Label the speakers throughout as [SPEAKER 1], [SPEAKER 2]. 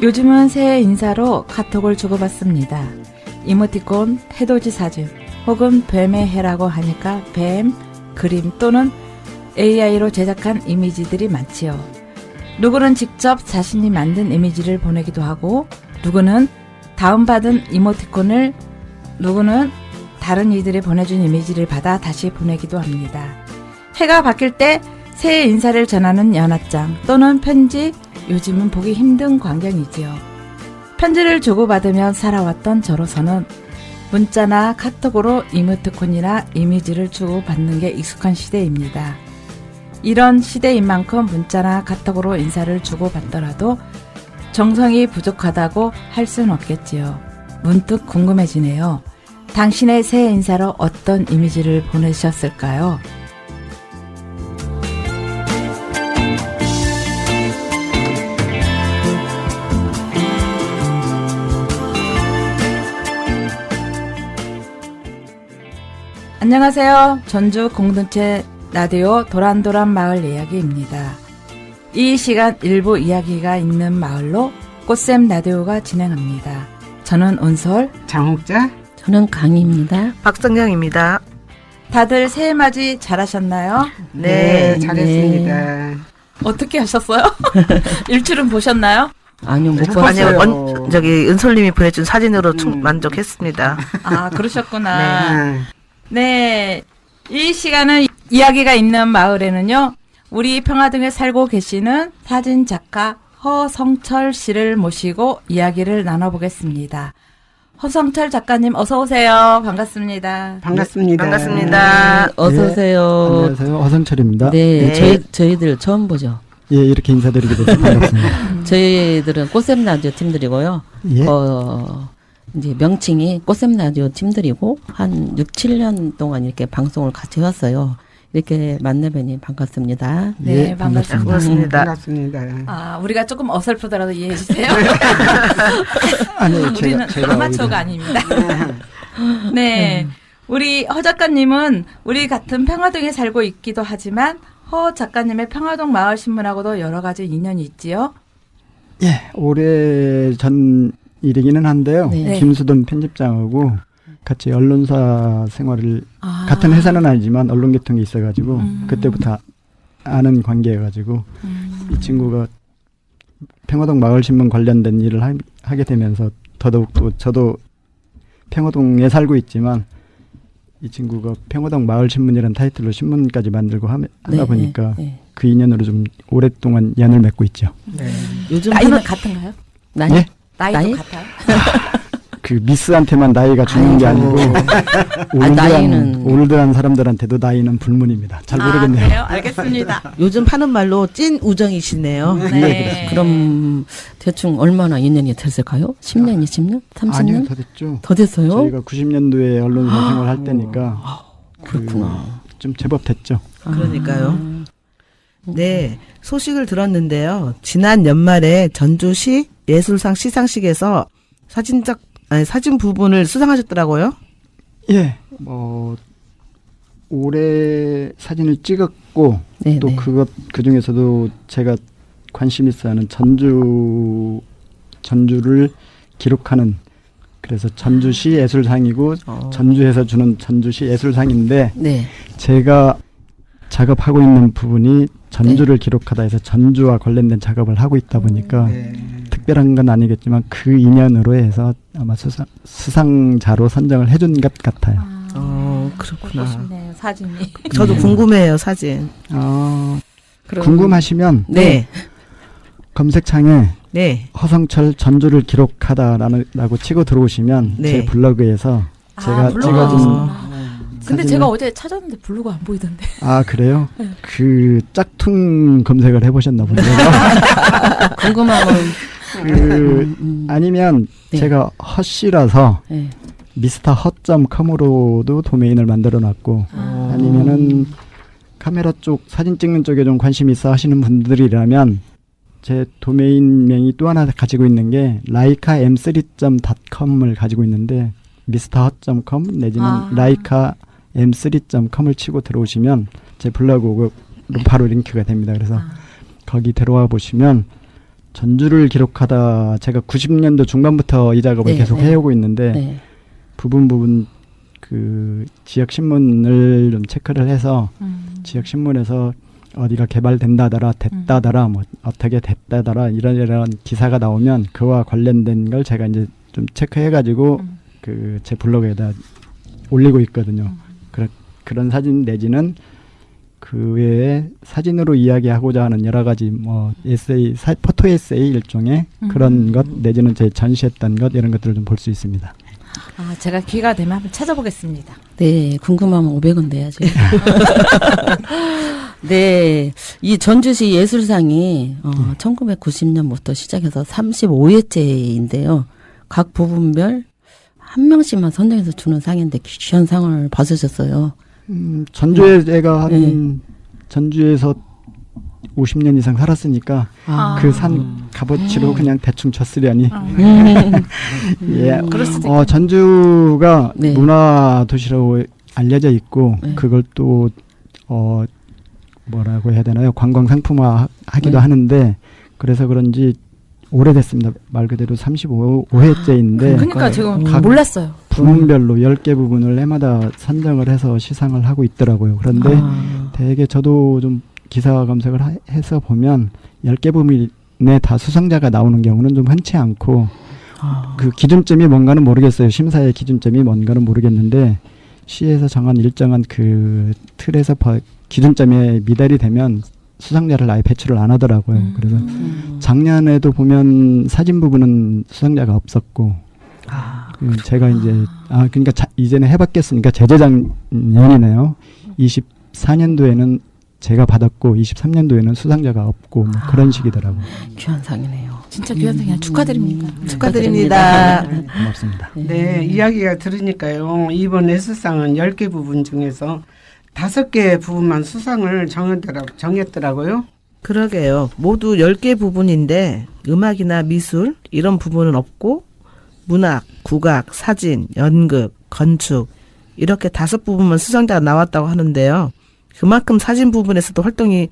[SPEAKER 1] 요즘은 새해 인사로 카톡을 주고받습니다. 이모티콘, 해돋이 사진, 혹은 뱀의 해라고 하니까 뱀, 그림 또는 AI로 제작한 이미지들이 많지요. 누구는 직접 자신이 만든 이미지를 보내기도 하고, 누구는 다운받은 이모티콘을, 누구는 다른 이들이 보내준 이미지를 받아 다시 보내기도 합니다. 해가 바뀔 때 새해 인사를 전하는 연하장 또는 편지, 요즘은 보기 힘든 광경이지요. 편지를 주고받으며 살아왔던 저로서는 문자나 카톡으로 이모티콘이나 이미지를 주고받는 게 익숙한 시대입니다. 이런 시대인 만큼 문자나 카톡으로 인사를 주고받더라도 정성이 부족하다고 할 수는 없겠지요. 문득 궁금해지네요. 당신의 새해 인사로 어떤 이미지를 보내셨을까요? 안녕하세요. 전주 공동체 라디오 도란도란 마을 이야기입니다. 이 시간 일부 이야기가 있는 마을로 꽃샘 라디오가 진행합니다. 저는 온솔,
[SPEAKER 2] 장옥자,
[SPEAKER 3] 저는 강희입니다.
[SPEAKER 4] 박성경입니다.
[SPEAKER 1] 다들 새해 맞이 잘하셨나요?
[SPEAKER 4] 네,
[SPEAKER 2] 잘했습니다.
[SPEAKER 1] 어떻게 하셨어요? 일출은 보셨나요?
[SPEAKER 3] 아니요, 못
[SPEAKER 2] 봤어요.
[SPEAKER 3] 봤어요.
[SPEAKER 4] 저기 은솔님이 보내준 사진으로 만족했습니다.
[SPEAKER 1] 아, 그러셨구나.
[SPEAKER 2] 네.
[SPEAKER 1] 네, 이 시간은 이야기가 있는 마을에는요, 우리 평화동에 살고 계시는 사진 작가 허성철 씨를 모시고 이야기를 나눠보겠습니다. 허성철 작가님 어서 오세요. 반갑습니다.
[SPEAKER 2] 반갑습니다.
[SPEAKER 4] 반갑습니다.
[SPEAKER 3] 어서 오세요.
[SPEAKER 5] 안녕하세요. 허성철입니다.
[SPEAKER 3] 네,
[SPEAKER 4] 네.
[SPEAKER 3] 저희들 처음 보죠.
[SPEAKER 5] 예, 이렇게 인사드리게 돼서 반갑습니다.
[SPEAKER 3] 저희들은 꽃샘 라디오 팀들이고요.
[SPEAKER 5] 예.
[SPEAKER 3] 이제 명칭이 꽃샘 라디오 팀들이고 한 6, 7년 동안 이렇게 방송을 같이 해왔어요. 이렇게 만나뵈니 반갑습니다.
[SPEAKER 1] 네,
[SPEAKER 5] 예,
[SPEAKER 1] 반갑습니다.
[SPEAKER 4] 반갑습니다.
[SPEAKER 2] 반갑습니다.
[SPEAKER 1] 아, 우리가 조금 어설프더라도 이해해 주세요.
[SPEAKER 5] 아니,
[SPEAKER 1] 우리는 아마추어가 아닙니다. 네. 우리 허 작가님은 우리 같은 평화동에 살고 있기도 하지만 허 작가님의 평화동 마을신문하고도 여러 가지 인연이 있지요.
[SPEAKER 5] 예, 오래 전 일이기는 한데요.
[SPEAKER 3] 네.
[SPEAKER 5] 김수돈 편집장하고 같이 언론사 생활을 같은 회사는 아니지만 언론계통이 있어가지고 그때부터 아는 관계여가지고 이 친구가 평화동 마을신문 관련된 일을 하게 되면서 더더욱 또 저도 평화동에 살고 있지만 이 친구가 평화동 마을신문이라는 타이틀로 신문까지 만들고 하다 보니까 그 인연으로 좀 오랫동안 연을 맺고 있죠.
[SPEAKER 4] 네.
[SPEAKER 3] 요즘
[SPEAKER 1] 나이는 같은가요?
[SPEAKER 3] 나이?
[SPEAKER 5] 예?
[SPEAKER 1] 나이도
[SPEAKER 3] 나이?
[SPEAKER 1] 같아요?
[SPEAKER 5] 그 미스한테만 나이가 주는 게 아니고
[SPEAKER 3] 나이는-
[SPEAKER 5] 올드한 사람들한테도 나이는 불문입니다. 잘 모르겠네요.
[SPEAKER 1] 아, 그래요? 알겠습니다.
[SPEAKER 4] 요즘 파는 말로 찐 우정이시네요.
[SPEAKER 1] 네.
[SPEAKER 3] 그럼 대충 얼마나 인연이 됐을까요? 10년, 20년? 30년?
[SPEAKER 5] 아니요, 더 됐죠.
[SPEAKER 3] 더 됐어요?
[SPEAKER 5] 저희가 90년도에 언론사 생활할 때니까
[SPEAKER 3] 그렇구나.
[SPEAKER 5] 좀 제법 됐죠.
[SPEAKER 4] 그러니까요. 네, 소식을 들었는데요. 지난 연말에 전주시 예술상 시상식에서 사진 부분을 수상하셨더라고요.
[SPEAKER 5] 예, 올해 사진을 찍었고
[SPEAKER 3] 네,
[SPEAKER 5] 또
[SPEAKER 3] 네.
[SPEAKER 5] 그 중에서도 제가 관심 있어하는 전주를 기록하는 그래서 전주시 예술상이고 전주에서 주는 전주시 예술상인데
[SPEAKER 3] 네.
[SPEAKER 5] 제가 작업하고 있는 부분이 전주를 기록하다 해서 전주와 관련된 작업을 하고 있다 보니까 특별한 건 아니겠지만 그 인연으로 해서 아마 수상자로 선정을 해준 것 같아요.
[SPEAKER 4] 그렇구나.
[SPEAKER 1] 보고 싶네요, 사진이.
[SPEAKER 4] 저도 궁금해요, 사진.
[SPEAKER 5] 궁금하시면
[SPEAKER 4] 네.
[SPEAKER 5] 검색창에
[SPEAKER 4] 네.
[SPEAKER 5] 허성철 전주를 기록하다라고 치고 들어오시면
[SPEAKER 4] 네.
[SPEAKER 5] 제 블로그에서 제가
[SPEAKER 1] 블로그.
[SPEAKER 5] 찍어준
[SPEAKER 1] 근데
[SPEAKER 5] 사진을-
[SPEAKER 1] 제가 어제 찾았는데 블로그 안 보이던데.
[SPEAKER 5] 아 그래요? 그 짝퉁 검색을 해보셨나 보네요.
[SPEAKER 3] 궁금하면
[SPEAKER 5] 아니면
[SPEAKER 3] 네.
[SPEAKER 5] 제가 허씨라서
[SPEAKER 3] 네.
[SPEAKER 5] 미스터 헛.com으로도 도메인을 만들어놨고 아니면은 카메라 쪽 사진 찍는 쪽에 좀 관심 있어 하시는 분들이라면 제 도메인명이 또 하나 가지고 있는 게 라이카 m3.com을 가지고 있는데 미스터 헛.com 내지는 라이카 m3.com을 치고 들어오시면 제 블로그로 바로 링크가 됩니다. 그래서 거기 들어와 보시면 전주를 기록하다 제가 90년도 중반부터 이 작업을
[SPEAKER 3] 네,
[SPEAKER 5] 계속
[SPEAKER 3] 네.
[SPEAKER 5] 해오고 있는데
[SPEAKER 3] 네.
[SPEAKER 5] 부분 그 지역 신문을 좀 체크를 해서 지역 신문에서 어디가 개발된다더라, 됐다더라, 뭐 어떻게 됐다더라 이런 기사가 나오면 그와 관련된 걸 제가 이제 좀 체크해가지고 그 제 블로그에다 올리고 있거든요. 그런 사진 내지는 그 외에 사진으로 이야기하고자 하는 여러 가지 뭐 에세이, 포토 에세이 일종의 그런 것 내지는 제 전시했던 것 이런 것들을 좀 볼 수 있습니다.
[SPEAKER 1] 아, 제가 기회가 되면 한번 찾아보겠습니다.
[SPEAKER 3] 네, 궁금하면 500원 내야죠. 네, 이 전주시 예술상이 1990년부터 시작해서 35회째인데요. 각 부분별 한 명씩만 선정해서 주는 상인데 귀한 상을 받으셨어요.
[SPEAKER 5] 전주에 제가 한 전주에서 50년 이상 살았으니까 그 산 값어치로 그냥 대충 쳤으려니. 예.
[SPEAKER 1] 그럴 수도 있겠네.
[SPEAKER 5] 전주가
[SPEAKER 3] 네.
[SPEAKER 5] 문화 도시라고 알려져 있고
[SPEAKER 3] 네.
[SPEAKER 5] 그걸 또 뭐라고 해야 되나요? 관광 상품화 하기도
[SPEAKER 3] 네.
[SPEAKER 5] 하는데 그래서 그런지 오래됐습니다. 말 그대로 35회째인데
[SPEAKER 1] 그러니까 지금
[SPEAKER 5] 각
[SPEAKER 1] 몰랐어요.
[SPEAKER 5] 부문별로 10개 부분을 해마다 선정을 해서 시상을 하고 있더라고요. 그런데 되게 저도 좀 기사 검색을 해서 보면 10개 부문에 다 수상자가 나오는 경우는 좀 흔치 않고 그 기준점이 뭔가는 모르겠어요. 심사의 기준점이 뭔가는 모르겠는데 시에서 정한 일정한 그 틀에서 기준점에 미달이 되면 수상자를 아예 배출을 안 하더라고요. 그래서 작년에도 보면 사진 부분은 수상자가 없었고 제가 이제 그러니까 이제는 해봤겠으니까 재작년이네요. 24년도에는 제가 받았고 23년도에는 수상자가 없고 뭐 그런 식이더라고요.
[SPEAKER 3] 귀한 상이네요.
[SPEAKER 1] 진짜 귀한 상이야. 축하드립니다.
[SPEAKER 4] 축하드립니다.
[SPEAKER 5] 고맙습니다.
[SPEAKER 2] 네, 이야기가 들으니까요. 이번 예술상은 10개 부분 중에서 5개 부분만 수상을 정했더라고요.
[SPEAKER 4] 그러게요. 모두 10개 부분인데 음악이나 미술 이런 부분은 없고 문학, 국악, 사진, 연극, 건축 이렇게 5부분만 수상자가 나왔다고 하는데요. 그만큼 사진 부분에서도 활동이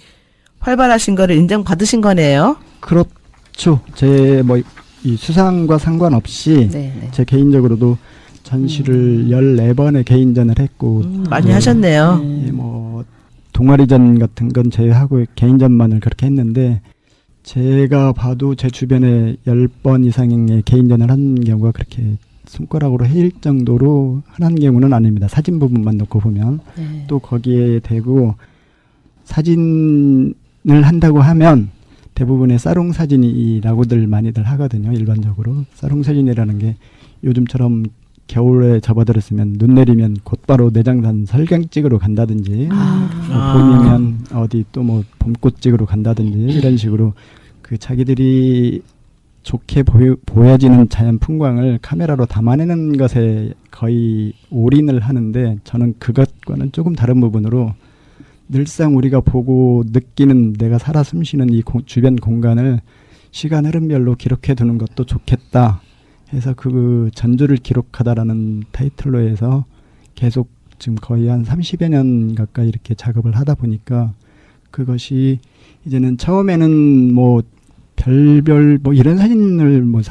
[SPEAKER 4] 활발하신 거를 인정받으신 거네요.
[SPEAKER 5] 그렇죠. 제 뭐 이 수상과 상관없이
[SPEAKER 3] 네.
[SPEAKER 5] 제 개인적으로도 전시를 14번의 개인전을 했고
[SPEAKER 4] 많이 하셨네요.
[SPEAKER 5] 예, 뭐 동아리전 같은 건 제외하고 개인전만을 그렇게 했는데 제가 봐도 제 주변에 10번 이상의 개인전을 한 경우가 그렇게 손가락으로 해일 정도로 흔한 경우는 아닙니다. 사진 부분만 놓고 보면
[SPEAKER 3] 네.
[SPEAKER 5] 또 거기에 대고 사진을 한다고 하면 대부분의 사롱 사진이라고들 많이들 하거든요. 일반적으로 사롱 사진이라는 게 요즘처럼 겨울에 접어들었으면 눈 내리면 곧바로 내장산 설경 찍으러 간다든지 뭐 봄이면 어디 또 뭐 봄꽃 찍으러 간다든지 이런 식으로 그 자기들이 좋게 보여지는 자연 풍광을 카메라로 담아내는 것에 거의 올인을 하는데 저는 그것과는 조금 다른 부분으로 늘상 우리가 보고 느끼는 내가 살아 숨쉬는 이 주변 공간을 시간 흐름별로 기록해 두는 것도 좋겠다 해서 그 전주를 기록하다라는 타이틀로 해서 계속 지금 거의 한 30여 년 가까이 이렇게 작업을 하다 보니까 그것이 이제는 처음에는 뭐 별별 뭐 이런 사진을 뭐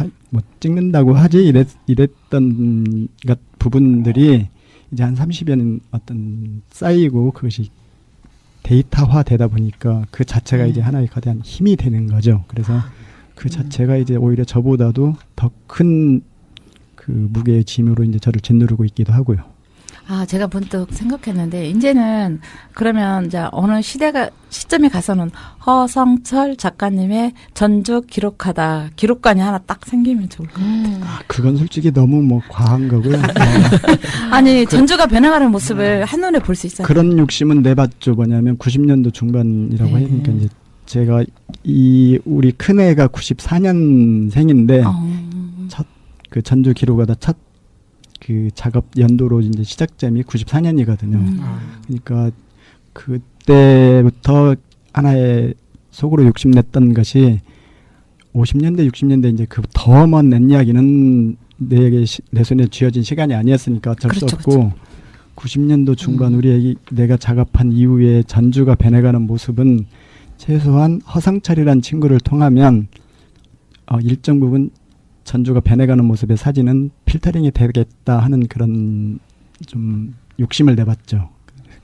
[SPEAKER 5] 찍는다고 하지 이랬던 부분들이 이제 한 30여 년 어떤 쌓이고 그것이 데이터화 되다 보니까 그 자체가 이제 하나의 거대한 힘이 되는 거죠. 그래서 그 자체가 이제 오히려 저보다도 더 큰 그 무게의 짐으로 이제 저를 짓누르고 있기도 하고요.
[SPEAKER 1] 아, 제가 문득 생각했는데, 이제는, 그러면, 이제, 어느 시점에 가서는, 허성철 작가님의 전주 기록하다, 기록관이 하나 딱 생기면 좋을 것 같아요.
[SPEAKER 5] 그건 솔직히 너무 뭐 과한 거고요.
[SPEAKER 1] 아니, 전주가 변해가는 모습을 한눈에 볼 수 있잖아요.
[SPEAKER 5] 그런 욕심은 내봤죠. 뭐냐면 90년도 중반이라고
[SPEAKER 3] 네.
[SPEAKER 5] 하니까 이제 제가 우리 큰애가 94년생인데, 그 전주 기록하다 첫 그 작업 연도로 이제 시작점이 94년이거든요. 그러니까 그때부터 하나의 속으로 욕심냈던 것이 50년대, 60년대 이제 그 더 먼 옛 이야기는 내 손에 쥐어진 시간이 아니었으니까 어쩔 수 없고 90년도 중반 내가 작업한 이후에 전주가 변해가는 모습은 최소한 허상철이란 친구를 통하면 일정 부분 전주가 변해가는 모습의 사진은 필터링이 되겠다 하는 그런 좀 욕심을 내봤죠.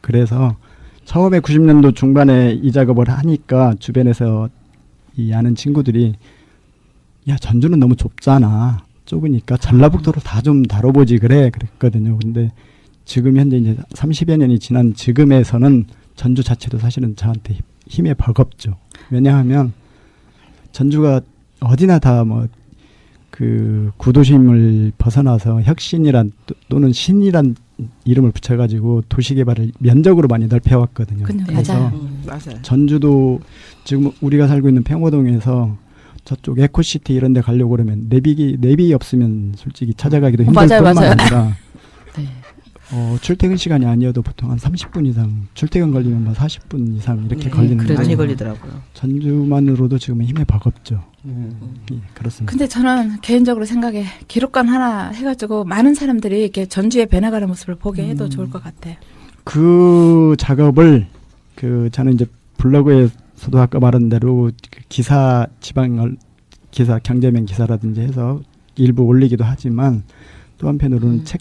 [SPEAKER 5] 그래서 처음에 90년도 중반에 이 작업을 하니까 주변에서 이 아는 친구들이 야 전주는 너무 좁잖아. 좁으니까 전라북도로 다 좀 다뤄보지 그랬거든요. 근데 지금 현재 이제 30여 년이 지난 지금에서는 전주 자체도 사실은 저한테 힘에 버겁죠. 왜냐하면 전주가 어디나 다 뭐 그 구도심을 벗어나서 혁신이란 또는 신이란 이름을 붙여가지고 도시개발을 면적으로 많이 넓혀왔거든요. 그래서
[SPEAKER 1] 맞아요.
[SPEAKER 4] 맞아요.
[SPEAKER 5] 전주도 지금 우리가 살고 있는 평호동에서 저쪽 에코시티 이런 데 가려고 그러면 내비 없으면 솔직히 찾아가기도 힘들
[SPEAKER 1] 맞아요,
[SPEAKER 5] 뿐만
[SPEAKER 1] 맞아요.
[SPEAKER 5] 아니라
[SPEAKER 1] 네.
[SPEAKER 5] 출퇴근 시간이 아니어도 보통 한 30분 이상, 출퇴근 걸리면 뭐 40분 이상 이렇게 걸리는데
[SPEAKER 1] 그래도
[SPEAKER 4] 많이 걸리더라고요.
[SPEAKER 5] 전주만으로도 지금은 힘에 버겁죠. 예, 그렇습니다.
[SPEAKER 1] 근데 저는 개인적으로 생각에 기록관 하나 해가지고 많은 사람들이 이렇게 전주의 변해가는 모습을 보게 해도 좋을 것 같아요.
[SPEAKER 5] 그 작업을 저는 이제 블로그에서도 아까 말한 대로 그 기사 지방 기사 경제면 기사라든지 해서 일부 올리기도 하지만 또 한편으로는 책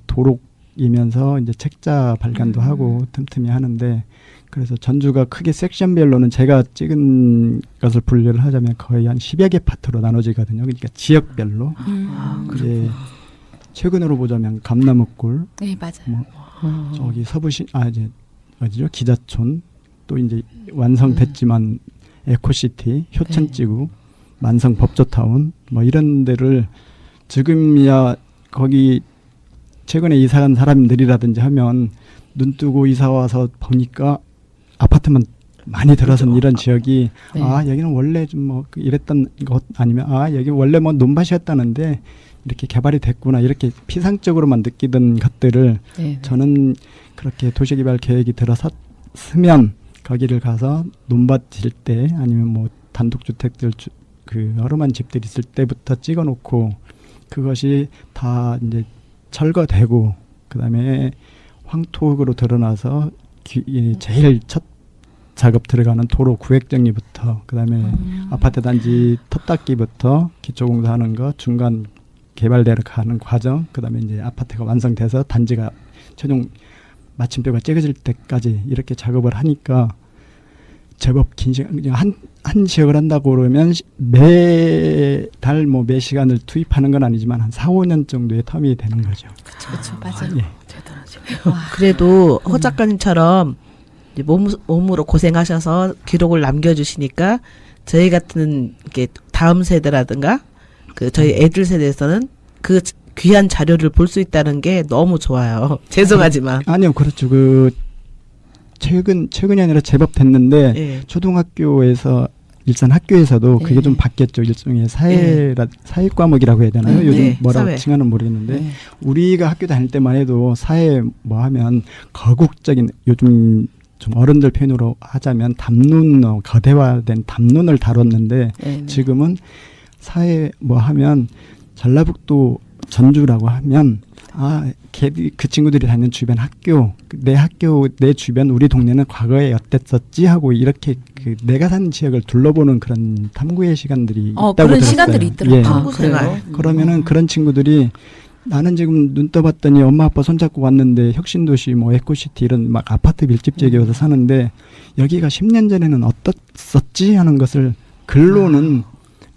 [SPEAKER 5] 도록이면서 이제 책자 발간도 하고 틈틈이 하는데 그래서 전주가 크게 섹션별로는 제가 찍은 것을 분류를 하자면 거의 한 10여 개 파트로 나눠지거든요. 그러니까 지역별로. 이제 최근으로 보자면 감나무골,
[SPEAKER 1] 네, 맞아요.
[SPEAKER 5] 저기 서부시 이제 어디죠? 기자촌 또 이제 완성됐지만 에코시티, 효천지구, 만성 법조타운 뭐 이런 데를 지금이야 거기 최근에 이사간 사람들이라든지 하면 눈 뜨고 이사 와서 보니까 아파트만 많이 들어선 이런 지역이
[SPEAKER 1] 네.
[SPEAKER 5] 여기는 원래 좀 뭐 이랬던 것 아니면 여기 원래 뭐 논밭이었다는데 이렇게 개발이 됐구나 이렇게 피상적으로만 느끼던 것들을
[SPEAKER 1] 네.
[SPEAKER 5] 저는 그렇게 도시개발 계획이 들어섰으면 거기를 가서 논밭 질 때 아니면 뭐 단독주택들 그 허름한 집들 있을 때부터 찍어놓고 그것이 다 이제 철거되고 그다음에 황토로 드러나서 제일 첫 작업 들어가는 도로 구획 정리부터 그다음에 아파트 단지 텃닦기부터 기초공사하는 거 중간 개발대로 가는 과정 그다음에 이제 아파트가 완성돼서 단지가 최종 마침표가 찍어질 때까지 이렇게 작업을 하니까 제법 긴 시간 한 지역을 한다고 그러면 매달 뭐 매 시간을 투입하는 건 아니지만 한 4, 5년 정도의 텀이 되는 거죠.
[SPEAKER 1] 그렇죠, 맞아요.
[SPEAKER 5] 예.
[SPEAKER 4] 그래도 허 작가님처럼 이제 몸으로 고생하셔서 기록을 남겨주시니까 저희 같은 이렇게 다음 세대라든가 저희 애들 세대에서는 그 귀한 자료를 볼 수 있다는 게 너무 좋아요. 죄송하지만.
[SPEAKER 5] 아니요, 그렇죠. 최근이 아니라 제법 됐는데
[SPEAKER 4] 예.
[SPEAKER 5] 초등학교에서 일산 학교에서도 그게 좀 바뀌었죠. 일종의 사회 과목이라고 해야 되나요? 요즘 뭐라고
[SPEAKER 4] 사회.
[SPEAKER 5] 칭하는 모르겠는데 우리가 학교 다닐 때만 해도 사회 뭐 하면 거국적인 요즘 좀 어른들 표현으로 하자면 담론 거대화된 담론을 다뤘는데 지금은 사회 뭐 하면 전라북도 전주라고 하면 그 친구들이 다니는 주변 학교, 내 주변, 우리 동네는 과거에 어땠었지 하고 이렇게 내가 사는 지역을 둘러보는 그런 탐구의 시간들이 있다고
[SPEAKER 1] 그런
[SPEAKER 5] 들었어요.
[SPEAKER 1] 시간들이 있더라고요.
[SPEAKER 5] 예.
[SPEAKER 4] 탐구 생활.
[SPEAKER 5] 그러면은 그런 친구들이 나는 지금 눈 떠봤더니 엄마 아빠 손잡고 왔는데 혁신도시 뭐 에코시티 이런 막 아파트 밀집 지역에 와서 사는데 여기가 10년 전에는 어떻었지 하는 것을 글로는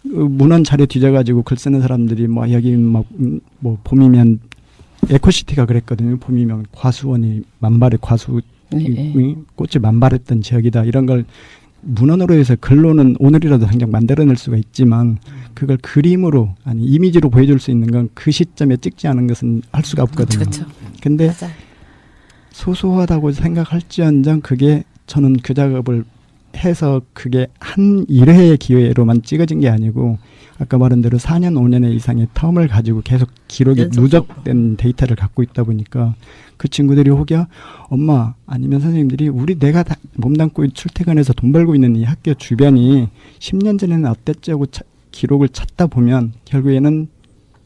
[SPEAKER 5] 문헌 자료 뒤져가지고 글 쓰는 사람들이 뭐 여기 뭐 봄이면 에코시티가 그랬거든요. 봄이면 과수원이 꽃이 만발했던 지역이다. 이런 걸 문헌으로 해서 글로는 오늘이라도 당장 만들어낼 수가 있지만 그걸 그림으로 아니 이미지로 보여줄 수 있는 건 그 시점에 찍지 않은 것은 할 수가 없거든요.
[SPEAKER 1] 그렇죠.
[SPEAKER 5] 근데
[SPEAKER 1] 맞아요.
[SPEAKER 5] 소소하다고 생각할지언정 그게 저는 그 작업을 해서 그게 한 1회의 기회로만 찍어진 게 아니고 아까 말한 대로 4년 5년의 이상의 텀을 가지고 계속 기록이 누적된 데이터를 갖고 있다 보니까 그 친구들이 혹여 엄마 아니면 선생님들이 내가 다 몸담고 출퇴근해서 돈 벌고 있는 이 학교 주변이 10년 전에는 어땠지 하고 기록을 찾다 보면 결국에는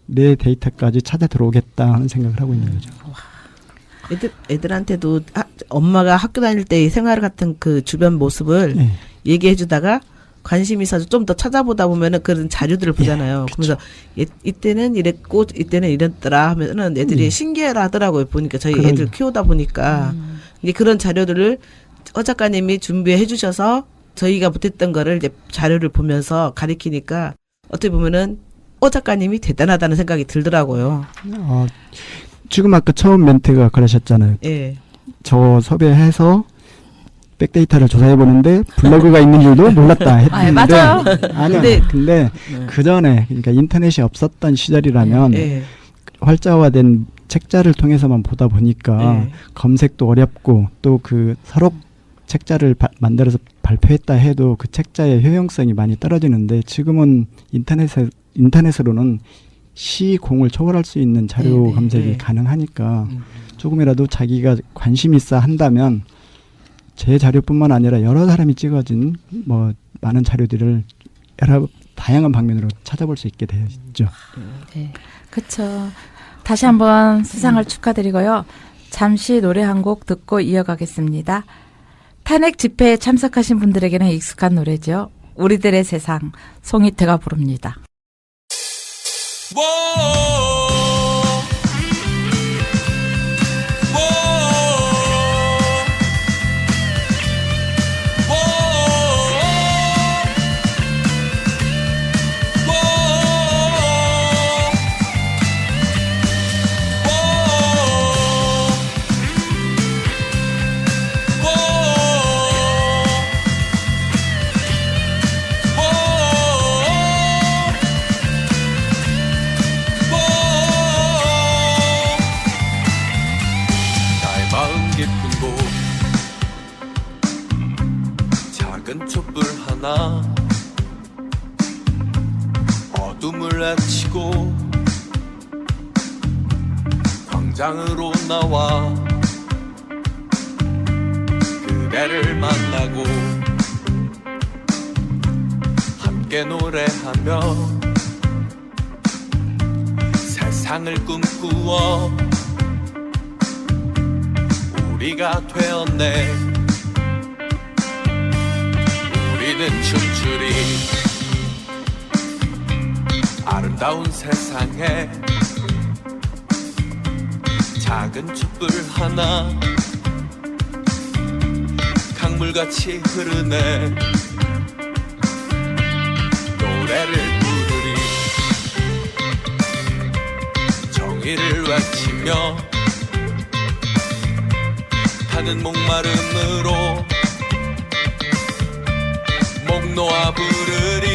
[SPEAKER 5] 내 데이터까지 찾아 들어오겠다 하는 생각을 하고 있는 거죠.
[SPEAKER 4] 애들한테도 엄마가 학교 다닐 때의 생활 같은 그 주변 모습을 얘기해 주다가 관심이 있어서 좀 더 찾아보다 보면은 그런 자료들을 보잖아요. 그러면서 이때는 이랬고 이때는 이랬더라 하면은 애들이 신기해라 하더라고요. 보니까 저희
[SPEAKER 5] 그러게요.
[SPEAKER 4] 애들 키우다 보니까 이게 그런 자료들을 허 작가님이 준비해 주셔서 저희가 못했던 거를 이제 자료를 보면서 가리키니까 어떻게 보면은 허 작가님이 대단하다는 생각이 들더라고요.
[SPEAKER 5] 지금 아까 처음 멘트가 그러셨잖아요.
[SPEAKER 4] 예.
[SPEAKER 5] 저 섭외해서 백데이터를 조사해보는데 블로그가 있는 줄도 몰랐다 했는데
[SPEAKER 1] 맞아요.
[SPEAKER 5] 아니요.
[SPEAKER 4] 근데-
[SPEAKER 5] 근데 그 전에 그러니까 인터넷이 없었던 시절이라면
[SPEAKER 4] 예.
[SPEAKER 5] 활자화된 책자를 통해서만 보다 보니까
[SPEAKER 4] 예.
[SPEAKER 5] 검색도 어렵고 또 그 서록 책자를 만들어서 발표했다 해도 그 책자의 효용성이 많이 떨어지는데 지금은 인터넷으로는 시공을 초월할 수 있는 자료
[SPEAKER 3] 네, 네.
[SPEAKER 5] 검색이
[SPEAKER 4] 네.
[SPEAKER 5] 가능하니까 조금이라도 자기가 관심 있어 한다면 제 자료뿐만 아니라 여러 사람이 찍어진 뭐 많은 자료들을 여러 다양한 방면으로 찾아볼 수 있게 되죠.
[SPEAKER 3] 네.
[SPEAKER 1] 그쵸. 다시 한번 수상을 축하드리고요. 잠시 노래 한 곡 듣고 이어가겠습니다. 탄핵 집회에 참석하신 분들에게는 익숙한 노래죠. 우리들의 세상, 송이태가 부릅니다.
[SPEAKER 6] 나의 마음 깊은 곳 작은 촛불 하나 어둠을 헤치고 광장으로 나와 그대를 만나고 함께 노래하며 세상을 꿈꾸어 우리가 되었네. 우리는 춤추리 아름다운 세상에 작은 촛불 하나 강물같이 흐르네. 노래를 부르리 정의를 외치며 타는 목마름으로 목 놓아 부르리.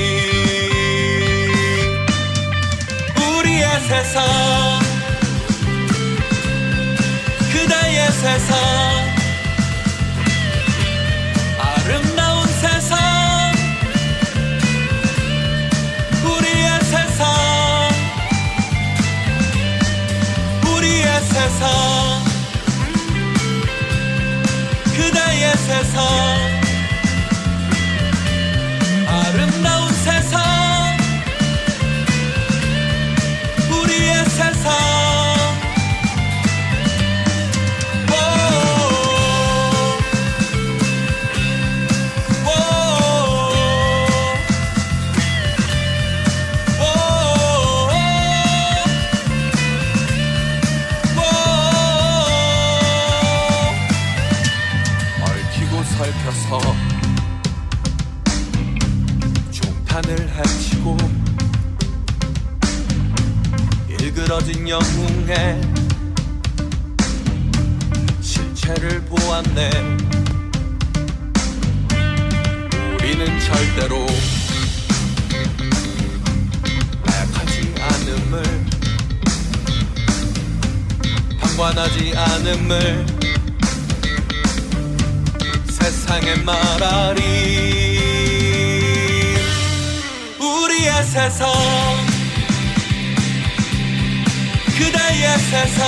[SPEAKER 6] 우리의 세상 그대의 세상 아름다운 세상 우리의 세상 우리의 세상 그대의 세상 아름다운 세상 우리의 세상 얽히고 설켜서 종탄을 헤치고 일그러진 영웅의 실체를 보았네. 우리는 절대로 나약하지 않음을 방관하지 않음을 세상에 말하리. 우리의 세상 그대의 세상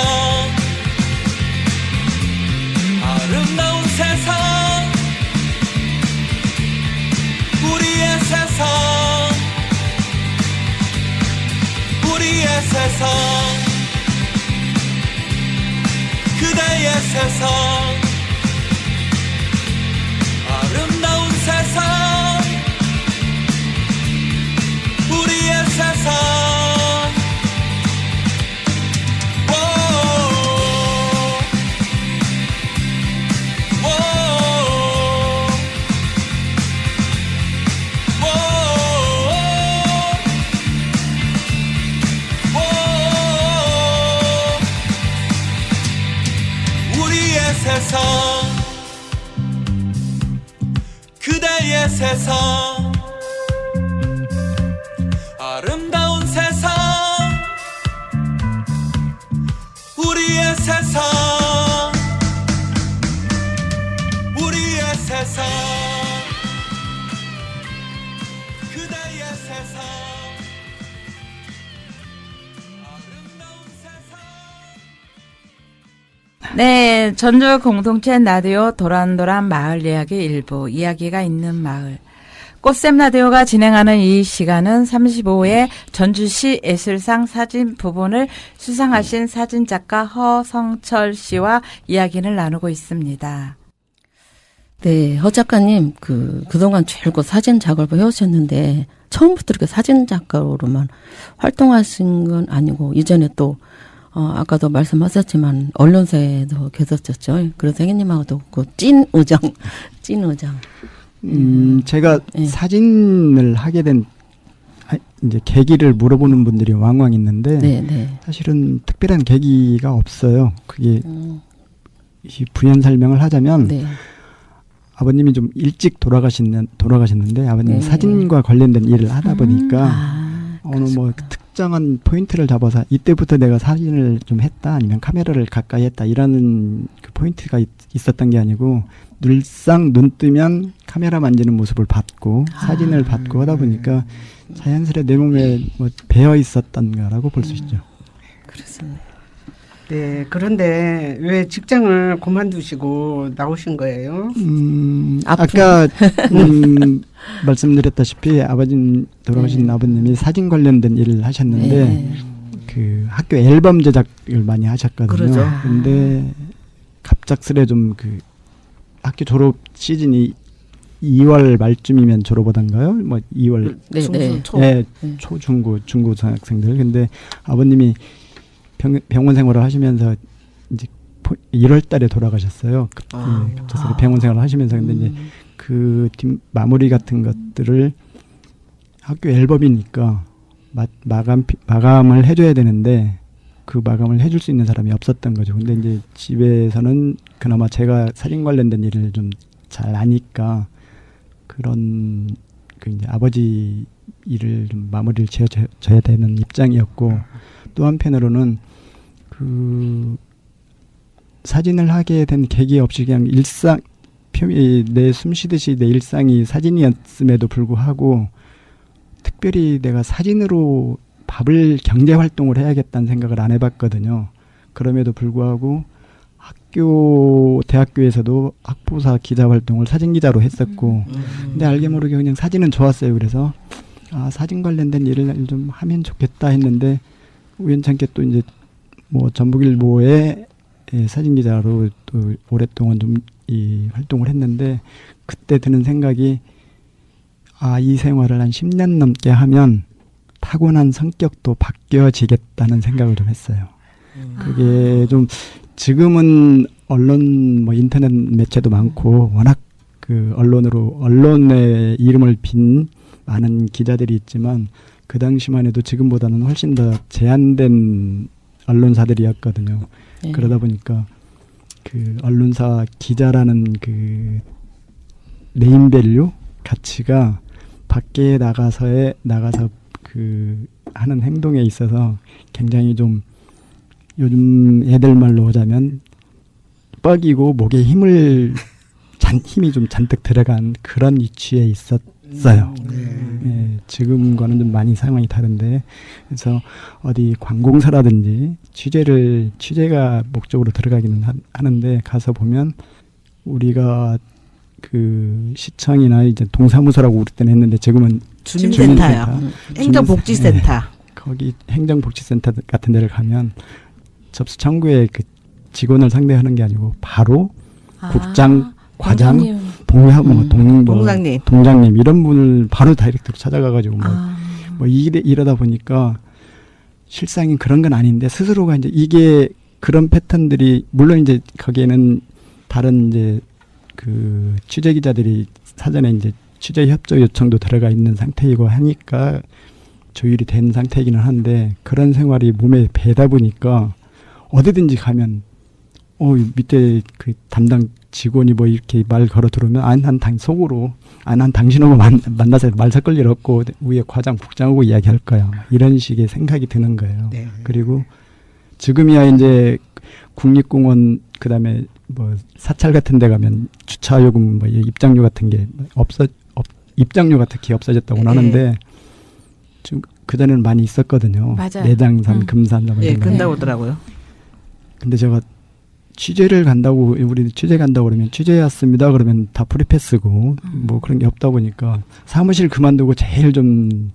[SPEAKER 6] 아름다운 세상 우리의 세상 우리의 세상 그대의 세상 아름다운 세상 세상 아름다운 세상 우리의 세상 우리의 세상 그대의 세상 아름다운 세상
[SPEAKER 1] 네, 전주 공동체 라디오 도란도란 마을 이야기 일부 이야기가 있는 마을 꽃샘 라디오가 진행하는 이 시간은 35회 전주시 예술상 사진 부분을 수상하신 사진작가 허성철 씨와 이야기를 나누고 있습니다.
[SPEAKER 3] 네, 허 작가님, 그동안 줄곧 사진 작업을 해오셨는데, 처음부터 이렇게 사진 작가로만 활동하신 건 아니고, 이전에 또, 아까도 말씀하셨지만, 언론사에도 계셨었죠. 그래서 행님하고도 찐 우정.
[SPEAKER 5] 제가
[SPEAKER 3] 네.
[SPEAKER 5] 사진을 하게 된 이제 계기를 물어보는 분들이 왕왕 있는데
[SPEAKER 3] 네.
[SPEAKER 5] 사실은 특별한 계기가 없어요. 그게 이 부연 설명을 하자면
[SPEAKER 3] 네.
[SPEAKER 5] 아버님이 좀 일찍 돌아가셨는데 아버님
[SPEAKER 3] 네.
[SPEAKER 5] 사진과 관련된 일을 하다 보니까 어느 뭐 특정한 포인트를 잡아서 이때부터 내가 사진을 좀 했다 아니면 카메라를 가까이 했다 이런 그 포인트가 있었던 게 아니고 늘상 눈 뜨면 카메라 만지는 모습을 봤고 사진을 받고 하다 보니까 자연스레 내 몸에 뭐 배어 있었던 거라고 볼 수 있죠.
[SPEAKER 3] 그렇습니다.
[SPEAKER 2] 네, 그런데 왜 직장을 그만두시고 나오신 거예요?
[SPEAKER 5] 아까 말씀드렸다시피 아버님 돌아가신 아버님이 사진 관련된 일을 하셨는데
[SPEAKER 3] 네.
[SPEAKER 5] 그 학교 앨범 제작을 많이 하셨거든요.
[SPEAKER 4] 그러죠.
[SPEAKER 5] 근데 갑작스레 좀 그 학교 졸업 시즌이 2월 말쯤이면 졸업하던가요? 뭐 2월
[SPEAKER 3] 네.
[SPEAKER 5] 네, 초중고 중고등학생들. 근데 아버님이 병원 생활을 하시면서 이제 1월 달에 돌아가셨어요. 갑작스레 병원 생활을 하시면서 근데 이제 그 마무리 같은 것들을 학교 앨범이니까 마감을 해줘야 되는데 그 마감을 해줄 수 있는 사람이 없었던 거죠. 근데 이제 집에서는 그나마 제가 사진 관련된 일을 좀 잘 아니까 그런 그 이제 아버지 일을 좀 마무리를 지어줘야 되는 입장이었고 또 한편으로는 그 사진을 하게 된 계기 없이 그냥 일상 내 숨쉬듯이 내 일상이 사진이었음에도 불구하고 특별히 내가 사진으로 밥을 경제 활동을 해야겠다는 생각을 안 해봤거든요. 그럼에도 불구하고 대학교에서도 학부사 기자 활동을 사진 기자로 했었고, 근데 알게 모르게 그냥 사진은 좋았어요. 그래서 사진 관련된 일을 좀 하면 좋겠다 했는데 우연찮게 또 이제 뭐 전북일보의 사진 기자로 또 오랫동안 좀 이 활동을 했는데 그때 드는 생각이 이 생활을 한 10년 넘게 하면 타고난 성격도 바뀌어지겠다는 생각을 좀 했어요. 그게 좀 지금은 언론 뭐 인터넷 매체도 많고 워낙 그 언론의 이름을 빈 많은 기자들이 있지만 그 당시만 해도 지금보다는 훨씬 더 제한된 언론사들이었거든요.
[SPEAKER 3] 네.
[SPEAKER 5] 그러다 보니까 그 언론사 기자라는 그 네임밸류 가치가 밖에 나가서 그 하는 행동에 있어서 굉장히 좀 요즘 애들 말로 하자면 뻑이고 목에 힘이 좀 잔뜩 들어간 그런 위치에 있었어요. 예, 지금과는 좀 많이 상황이 다른데 그래서 어디 관공서라든지 취재가 목적으로 들어가기는 하는데 가서 보면 우리가 그 시청이나 이제 동사무소라고 우리 때는 했는데 지금은
[SPEAKER 4] 주민센터요. 행정복지센터.
[SPEAKER 5] 네, 거기 행정복지센터 같은 데를 가면 접수 청구에 그 직원을 상대하는 게 아니고 바로 국장, 과장, 동장님 이런 분을 바로 다이렉트로 찾아가가지고 뭐 이러다 보니까 실상이 그런 건 아닌데 스스로가 이제 이게 그런 패턴들이 물론 이제 거기에는 다른 이제 그 취재 기자들이 사전에 이제 취재 협조 요청도 들어가 있는 상태이고 하니까 조율이 된 상태이기는 한데 그런 생활이 몸에 배다 보니까 어디든지 가면 밑에 그 담당 직원이 뭐 이렇게 말 걸어 들으면 난 속으로 난 당신하고 만나서 말 섞을 일 없고 위에 과장 국장하고 이야기할 거야. 이런 식의 생각이 드는 거예요.
[SPEAKER 2] 네.
[SPEAKER 5] 그리고 지금이야 이제 국립공원 그다음에 뭐 사찰 같은 데 가면 주차 요금 뭐 입장료 같은 게 입장료가 특히 없어졌다고
[SPEAKER 2] 네.
[SPEAKER 5] 하는데 좀 그전에는 많이 있었거든요.
[SPEAKER 1] 맞아요.
[SPEAKER 5] 내장산, 금산 뭐
[SPEAKER 4] 예,
[SPEAKER 5] 이런 거.
[SPEAKER 4] 근다고 하더라고요.
[SPEAKER 5] 근데 제가 취재를 간다고 우리 취재 간다고 그러면 취재 왔습니다. 그러면 다 프리패스고 뭐 그런 게 없다 보니까 사무실 그만두고 제일 좀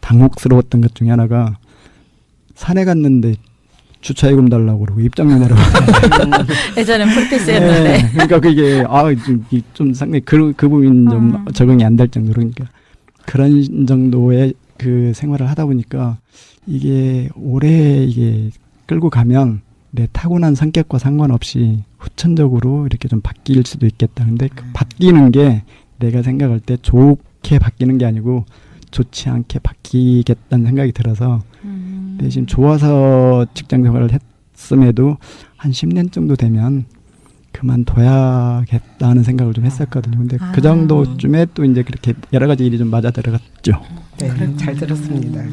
[SPEAKER 5] 당혹스러웠던 것 중에 하나가 산에 갔는데 주차요금 달라고 그러고 입장료 내라고.
[SPEAKER 1] 예전엔 풀피스였는데.
[SPEAKER 5] 네, 그러니까 그게 좀 상당히 그 부분 좀 적응이 안 될 정도로 그러니까 그런 정도의 그 생활을 하다 보니까 이게 오래 이게 끌고 가면 내 타고난 성격과 상관없이 후천적으로 이렇게 좀 바뀔 수도 있겠다. 근데 그 바뀌는 게 내가 생각할 때 좋게 바뀌는 게 아니고 좋지 않게 바뀌겠다는 생각이 들어서 대신 좋아서 직장 생활을 했음에도 한 10년 정도 되면 그만둬야겠다는 생각을 좀 했었거든요. 근데 그 정도쯤에 또 이제 그렇게 여러 가지 일이 좀 맞아 들어갔죠.
[SPEAKER 2] 네, 잘 들었습니다.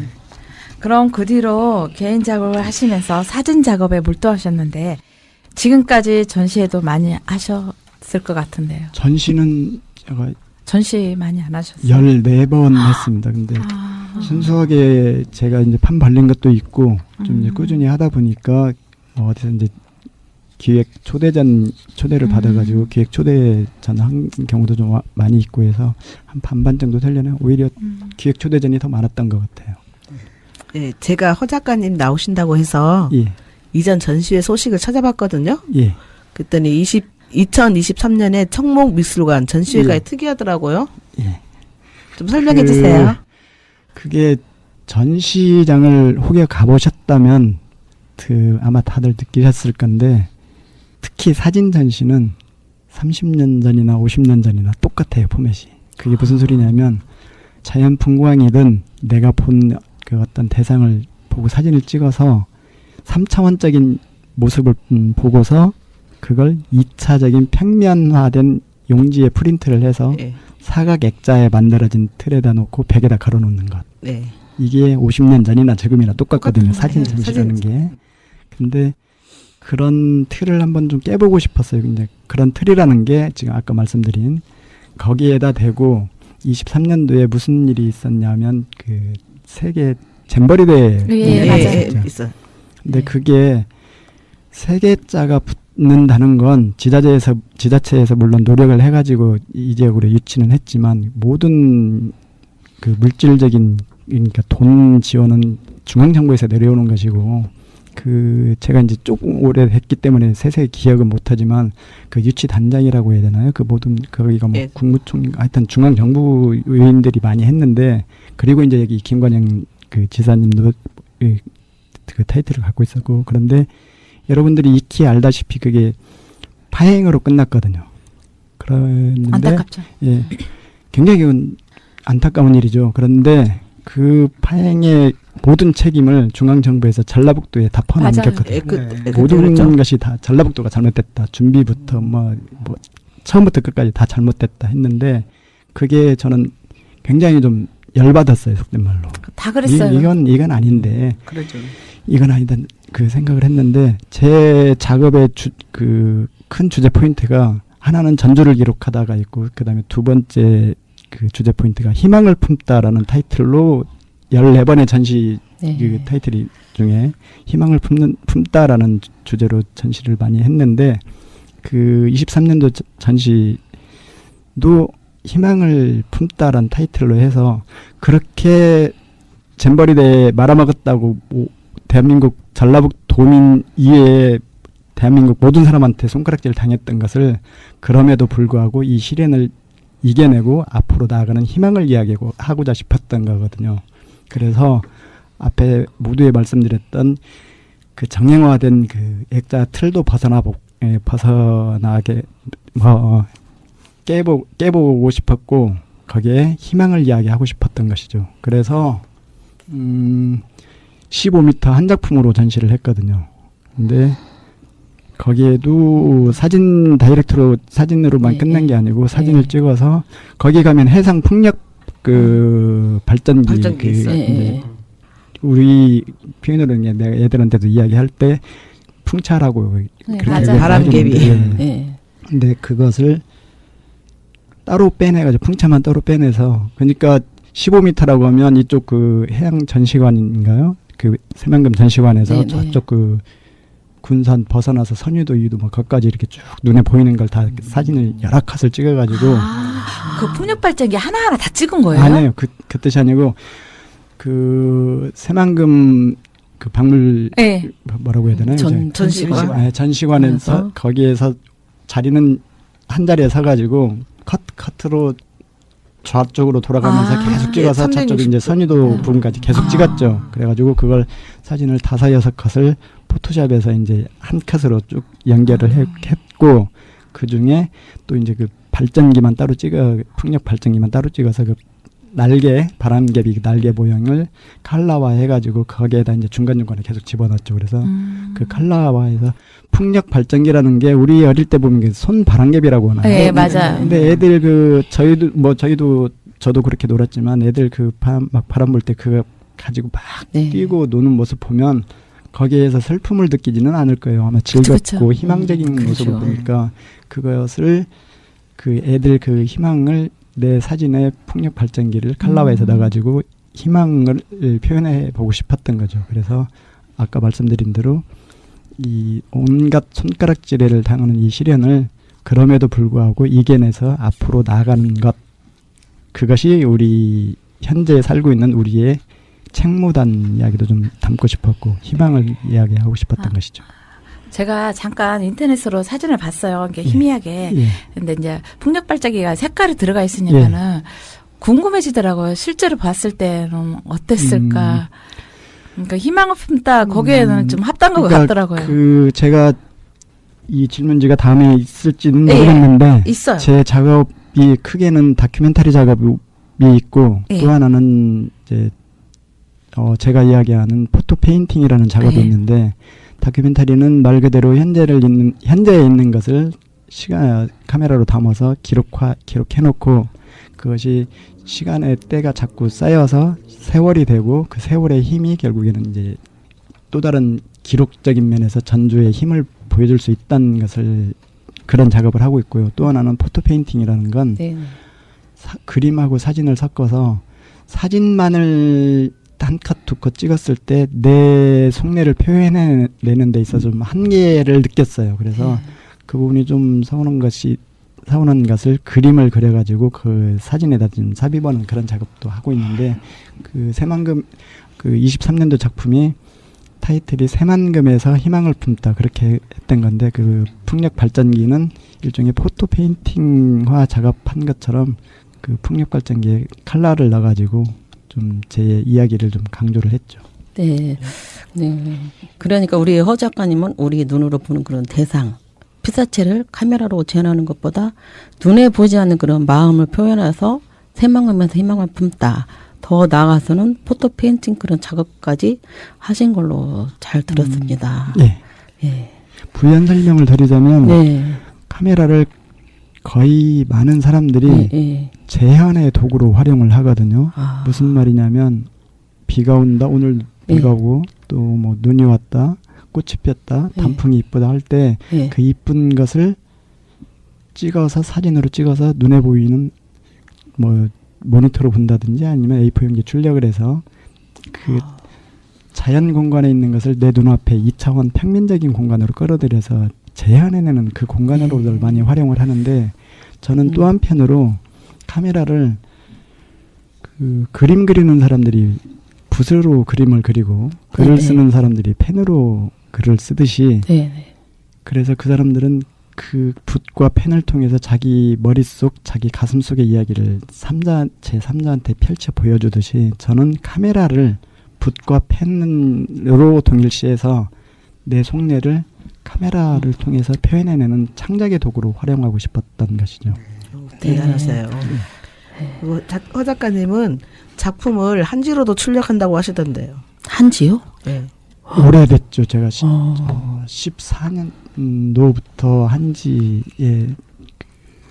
[SPEAKER 1] 그럼 그 뒤로 개인 작업을 하시면서 사진 작업에 몰두하셨는데 지금까지 전시회도 많이 하셨을 것 같은데요.
[SPEAKER 5] 전시는 제가
[SPEAKER 1] 전시 많이 안 하셨어요?
[SPEAKER 5] 14번 했습니다. 근데 순수하게 제가 이제 판 벌린 것도 있고 좀 이제 꾸준히 하다 보니까 어디서 이제 기획 초대를 받아가지고 기획 초대전 한 경우도 좀 많이 있고 해서 한 반반 정도 되려나 오히려 기획 초대전이 더 많았던 것 같아요.
[SPEAKER 4] 예, 제가 허 작가님 나오신다고 해서
[SPEAKER 5] 예,
[SPEAKER 4] 이전 전시회 소식을 찾아봤거든요.
[SPEAKER 5] 예.
[SPEAKER 4] 그랬더니 2023년에 청목미술관 전시회가
[SPEAKER 5] 예.
[SPEAKER 4] 특이하더라고요.
[SPEAKER 5] 예.
[SPEAKER 4] 좀 설명해 주세요.
[SPEAKER 5] 그게 전시장을 혹여 가보셨다면 아마 다들 느끼셨을 건데 특히 사진 전시는 30년 전이나 50년 전이나 똑같아요, 포맷이. 그게 무슨 소리냐면 자연 풍광이든 내가 본 그 어떤 대상을 보고 사진을 찍어서 3차원적인 모습을 보고서 그걸 2차적인 평면화된 용지에 프린트를 해서
[SPEAKER 4] 예.
[SPEAKER 5] 사각 액자에 만들어진 틀에다 놓고 벽에다 걸어놓는 것.
[SPEAKER 4] 네.
[SPEAKER 5] 이게 50년 전이나 지금이나 똑같거든요. 사진
[SPEAKER 4] 네,
[SPEAKER 5] 전시라는
[SPEAKER 4] 사진.
[SPEAKER 5] 게. 근데 그런 틀을 한번 좀 깨보고 싶었어요. 근데 그런 틀이라는 게 지금 아까 말씀드린 거기에다 대고 23년도에 무슨 일이 있었냐면 그 세계 잼버리 대회
[SPEAKER 1] 예, 맞아요.
[SPEAKER 4] 있어요.
[SPEAKER 5] 근데 그게 세 개자가 붙는다는 건 지자체에서 물론 노력을 해가지고 이 지역으로 유치는 했지만 모든 그 물질적인 그러니까 돈 지원은 중앙정부에서 내려오는 것이고 그 제가 이제 조금 오래 했기 때문에 세세히 기억은 못하지만 그 유치 단장이라고 해야 되나요? 그 모든 거기가 뭐
[SPEAKER 4] 예.
[SPEAKER 5] 국무총 하여튼 중앙정부 요인들이 많이 했는데 그리고 이제 여기 김관영 그 지사님도 그 타이틀을 갖고 있었고 그런데 여러분들이 익히 알다시피 그게 파행으로 끝났거든요. 그런데
[SPEAKER 1] 안타깝죠.
[SPEAKER 5] 예, 굉장히 안타까운 일이죠. 그런데 그 파행의 모든 책임을 중앙정부에서 전라북도에 다 퍼넘겼거든요. 모든 것이 다 전라북도가 잘못됐다. 준비부터 뭐 처음부터 끝까지 다 잘못됐다 했는데 그게 저는 굉장히 좀 열받았어요. 속된 말로.
[SPEAKER 1] 다 그랬어요.
[SPEAKER 5] 이건 아닌데.
[SPEAKER 2] 그렇죠.
[SPEAKER 5] 이건 아니다. 그 생각을 했는데 제 작업의 큰 주제 포인트가 하나는 전주를 기록하다가 있고 그다음에 두 번째 그 주제 포인트가 희망을 품다라는 타이틀로 14번의 전시 그 타이틀이 중에 희망을 품다라는 주제로 전시를 많이 했는데 그 23년도 전시도 희망을 품다라는 타이틀로 해서 그렇게 잼버리대에 말아먹었다고 대한민국 전라북도민 이외에 대한민국 모든 사람한테 손가락질 당했던 것을 그럼에도 불구하고 이 시련을 이겨내고 앞으로 나아가는 희망을 이야기하고자 싶었던 거거든요. 그래서 앞에 모두에 말씀드렸던 그 정형화된 그 액자 틀도 벗어나게 깨보고 싶었고 거기에 희망을 이야기하고 싶었던 것이죠. 그래서 15m 한 작품으로 전시를 했거든요. 근데 거기에도 사진 다이렉트로 사진으로만
[SPEAKER 3] 네,
[SPEAKER 5] 끝난
[SPEAKER 3] 네.
[SPEAKER 5] 게 아니고 사진을
[SPEAKER 3] 네.
[SPEAKER 5] 찍어서 거기 가면 해상 풍력 그 발전기
[SPEAKER 4] 발전기
[SPEAKER 5] 그
[SPEAKER 4] 있어요.
[SPEAKER 3] 예,
[SPEAKER 5] 이제
[SPEAKER 3] 예.
[SPEAKER 5] 우리 표현으로 내가 애들한테도 이야기할 때 풍차라고 그렇게
[SPEAKER 1] 맞아요.
[SPEAKER 5] 얘기를
[SPEAKER 4] 바람개비.
[SPEAKER 5] 하는데
[SPEAKER 3] 예.
[SPEAKER 5] 근데 그것을 따로 빼내가지고 풍차만 따로 빼내서 그러니까 15m라고 하면 이쪽 그 해양 전시관인가요? 그 새만금 전시관에서
[SPEAKER 3] 네, 네.
[SPEAKER 5] 저쪽 그 군산 벗어나서 선유도 이도 뭐 거기까지 이렇게 쭉 눈에 보이는 걸 다 사진을 여러 컷을 찍어가지고
[SPEAKER 1] 그 풍력 발전기 하나하나 다 찍은 거예요?
[SPEAKER 5] 아니에요. 그 뜻이 아니고 그 새만금 그 박물
[SPEAKER 1] 네.
[SPEAKER 5] 뭐라고 해야 되나요?
[SPEAKER 4] 전시관.
[SPEAKER 5] 네, 전시관에서
[SPEAKER 3] 그래서?
[SPEAKER 5] 거기에서 자리는 한 자리에 서가지고 커트로 좌쪽으로 돌아가면서
[SPEAKER 1] 아,
[SPEAKER 5] 계속 찍어서
[SPEAKER 4] 360
[SPEAKER 5] 저쪽 이제 선유도 부분까지 계속 찍었죠. 그래가지고 그걸 사진을 5-6컷을 포토샵에서 이제 한 컷으로 쭉 연결을 했고 그 중에 또 이제 그 발전기만 따로 풍력 발전기만 따로 찍어서 그 날개 바람개비 그 날개 모양을 칼라화 해가지고 거기에다 이제 중간중간에 계속 집어넣었죠. 그래서 그 칼라화해서 풍력 발전기라는 게 우리 어릴 때 보면 그 손 바람개비라고 하나요?
[SPEAKER 1] 네, 맞아요.
[SPEAKER 5] 근데 애들 그 저도 그렇게 놀았지만 애들 그 막 바람 불 때 그거 가지고 막
[SPEAKER 3] 네.
[SPEAKER 5] 뛰고 노는 모습 보면 거기에서 슬픔을 느끼지는 않을 거예요. 아마 즐겁고
[SPEAKER 1] 그쵸.
[SPEAKER 5] 희망적인 모습을
[SPEAKER 3] 그렇죠.
[SPEAKER 5] 보니까 그것을 그 애들 그 희망을 내 사진에 풍력 발전기를 칼라화해서 넣어가지고 희망을 표현해 보고 싶었던 거죠. 그래서 아까 말씀드린 대로 이 온갖 손가락질을 당하는 이 시련을 그럼에도 불구하고 이겨내서 앞으로 나아가는 것 그것이 우리 현재 살고 있는 우리의 책무단 이야기도 좀 담고 싶었고 희망을 이야기하고 싶었던 것이죠.
[SPEAKER 1] 제가 잠깐 인터넷으로 사진을 봤어요. 이게 희미하게.
[SPEAKER 5] 예.
[SPEAKER 1] 근데 이제 풍력 발전기가 색깔이 들어가 있으니까는 궁금해지더라고요. 실제로 봤을 때는 어땠을까. 그러니까 희망을 품다 거기에는 좀 합당한 것 같더라고요.
[SPEAKER 5] 그 제가 이 질문지가 다음에 있을지는
[SPEAKER 1] 예,
[SPEAKER 5] 모르겠는데
[SPEAKER 1] 있어요.
[SPEAKER 5] 제 작업이 크게는 다큐멘터리 작업이 있고
[SPEAKER 1] 예.
[SPEAKER 5] 또 하나는 이제 제가 이야기하는 포토 페인팅이라는 작업이
[SPEAKER 1] 예.
[SPEAKER 5] 있는데 다큐멘터리는 말 그대로 현재에 있는 것을 카메라로 담아서 기록해놓고 그것이 시간의 때가 자꾸 쌓여서 세월이 되고 그 세월의 힘이 결국에는 이제 또 다른 기록적인 면에서 전주의 힘을 보여줄 수 있다는 것을 그런 작업을 하고 있고요. 또 하나는 포토 페인팅이라는 건
[SPEAKER 3] 네.
[SPEAKER 5] 그림하고 사진을 섞어서 사진만을 한 컷, 2컷 찍었을 때 내 속내를 표현해내는 데 있어서 좀 한계를 느꼈어요. 그래서 그 부분이 좀 서운한 것을 그림을 그려가지고 그 사진에다 좀 삽입하는 그런 작업도 하고 있는데 그 새만금 그 23년도 작품이 타이틀이 새만금에서 희망을 품다 그렇게 했던 건데 그 풍력 발전기는 일종의 포토 페인팅화 작업한 것처럼 그 풍력 발전기에 칼라를 넣어가지고 좀 제 이야기를 좀 강조를 했죠.
[SPEAKER 3] 네. 네. 그러니까 우리 허 작가님은 우리 눈으로 보는 그런 대상, 피사체를 카메라로 재현하는 것보다 눈에 보지 않는 그런 마음을 표현해서 새만금에서 희망을 품다. 더 나아가서는 포토 페인팅 그런 작업까지 하신 걸로 잘 들었습니다.
[SPEAKER 5] 예.
[SPEAKER 3] 예.
[SPEAKER 5] 부연 설명을 드리자면
[SPEAKER 3] 네.
[SPEAKER 5] 카메라를 거의 많은 사람들이
[SPEAKER 3] 예, 예.
[SPEAKER 5] 재현의 도구로 활용을 하거든요.
[SPEAKER 3] 아.
[SPEAKER 5] 무슨 말이냐면 비가 온다 오늘 비가
[SPEAKER 3] 예.
[SPEAKER 5] 오고 또 뭐 눈이 왔다 꽃이 폈다
[SPEAKER 3] 예.
[SPEAKER 5] 단풍이 이쁘다 할 때
[SPEAKER 3] 예.
[SPEAKER 5] 그 이쁜 것을 찍어서 사진으로 찍어서 눈에 보이는 뭐 모니터로 본다든지 아니면 A4 용지 출력을 해서 그 자연 공간에 있는 것을 내 눈앞에 2차원 평면적인 공간으로 끌어들여서 재현해내는 그 공간으로들
[SPEAKER 3] 예.
[SPEAKER 5] 많이 활용을 하는데 저는 또 한편으로 카메라를 그 그림 그리는 사람들이 붓으로 그림을 그리고 글을
[SPEAKER 3] 네네.
[SPEAKER 5] 쓰는 사람들이 펜으로 글을 쓰듯이
[SPEAKER 3] 네, 네.
[SPEAKER 5] 그래서 그 사람들은 그 붓과 펜을 통해서 자기 머릿속, 자기 가슴 속의 이야기를 제3자한테 펼쳐 보여주듯이 저는 카메라를 붓과 펜으로 동일시해서 내 속내를 카메라를 통해서 표현해내는 창작의 도구로 활용하고 싶었던 것이죠.
[SPEAKER 4] 대단하세요. 그리고 허 작가님은 작품을 한지로도 출력한다고 하시던데요.
[SPEAKER 3] 한지요?
[SPEAKER 4] 네.
[SPEAKER 5] 오래됐죠. 제가 14년도부터 한지에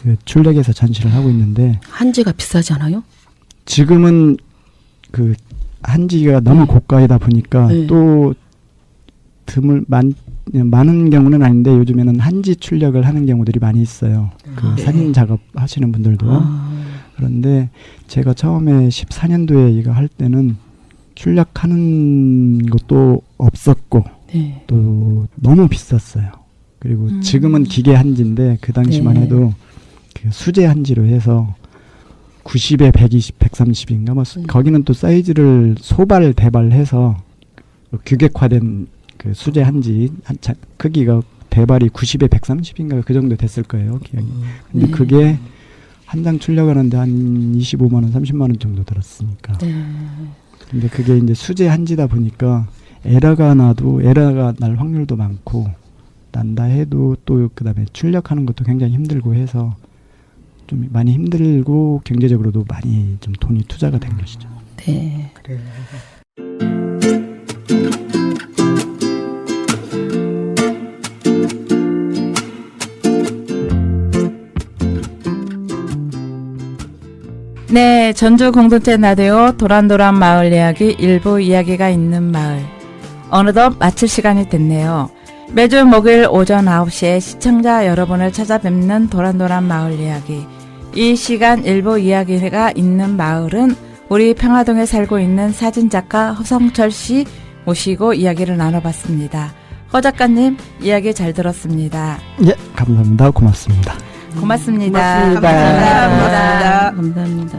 [SPEAKER 5] 그 출력해서 전시를 하고 있는데
[SPEAKER 3] 한지가 비싸지 않아요?
[SPEAKER 5] 지금은 그 한지가 너무 고가이다 보니까
[SPEAKER 3] 네.
[SPEAKER 5] 또 많은 경우는 아닌데 요즘에는 한지 출력을 하는 경우들이 많이 있어요. 그
[SPEAKER 3] 네.
[SPEAKER 5] 사진 작업 하시는 분들도. 그런데 제가 처음에 14년도에 이거 할 때는 출력하는 것도 없었고
[SPEAKER 3] 네.
[SPEAKER 5] 또 너무 비쌌어요. 그리고 지금은 기계 한지인데 그 당시만
[SPEAKER 3] 네.
[SPEAKER 5] 해도 그 수제 한지로 해서 90에 120, 130인가 뭐 거기는 또 사이즈를 소발 대발해서 규격화된 그 수제 한지 크기가 대발이 90에 130인가 그 정도 됐을 거예요. 기억이. 근데
[SPEAKER 3] 네.
[SPEAKER 5] 그게 한 장 출력하는데 한 25만 원, 30만 원 정도 들었으니까.
[SPEAKER 3] 네.
[SPEAKER 5] 근데 그게 이제 수제 한지다 보니까 에러가 날 확률도 많고 난다 해도 또 그다음에 출력하는 것도 굉장히 힘들고 해서 좀 많이 힘들고 경제적으로도 많이 좀 돈이 투자가 된 것이죠.
[SPEAKER 3] 네.
[SPEAKER 2] 그래요.
[SPEAKER 1] 네, 전주 공동체 라디오 도란도란 마을 이야기 일부 이야기가 있는 마을. 어느덧 마칠 시간이 됐네요. 매주 목요일 오전 9시에 시청자 여러분을 찾아뵙는 도란도란 마을 이야기. 이 시간 일부 이야기가 있는 마을은 우리 평화동에 살고 있는 사진작가 허성철 씨 모시고 이야기를 나눠봤습니다. 허 작가님, 이야기 잘 들었습니다.
[SPEAKER 5] 예, 감사합니다. 고맙습니다.
[SPEAKER 1] 고맙습니다.
[SPEAKER 2] 고맙습니다.
[SPEAKER 1] 감사합니다.
[SPEAKER 3] 감사합니다.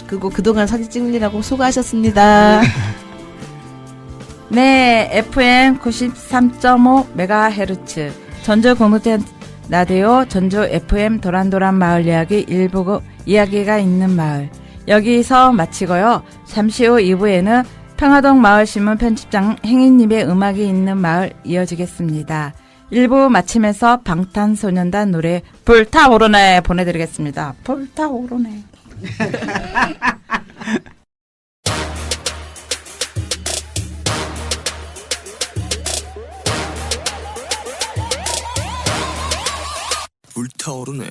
[SPEAKER 4] 그리고 그동안 사진 찍느라고 수고하셨습니다.
[SPEAKER 1] 네, FM 93.5MHz 전주 공동체 라디오 전주 FM 도란도란 마을 이야기 일부 이야기가 있는 마을. 여기서 마치고요. 잠시 후 2부에는 평화동 마을신문 편집장 행인님의 음악이 있는 마을 이어지겠습니다. 1부 마치면서 방탄소년단 노래 불타오르네 보내드리겠습니다. 불타오르네.
[SPEAKER 6] 불타오르네.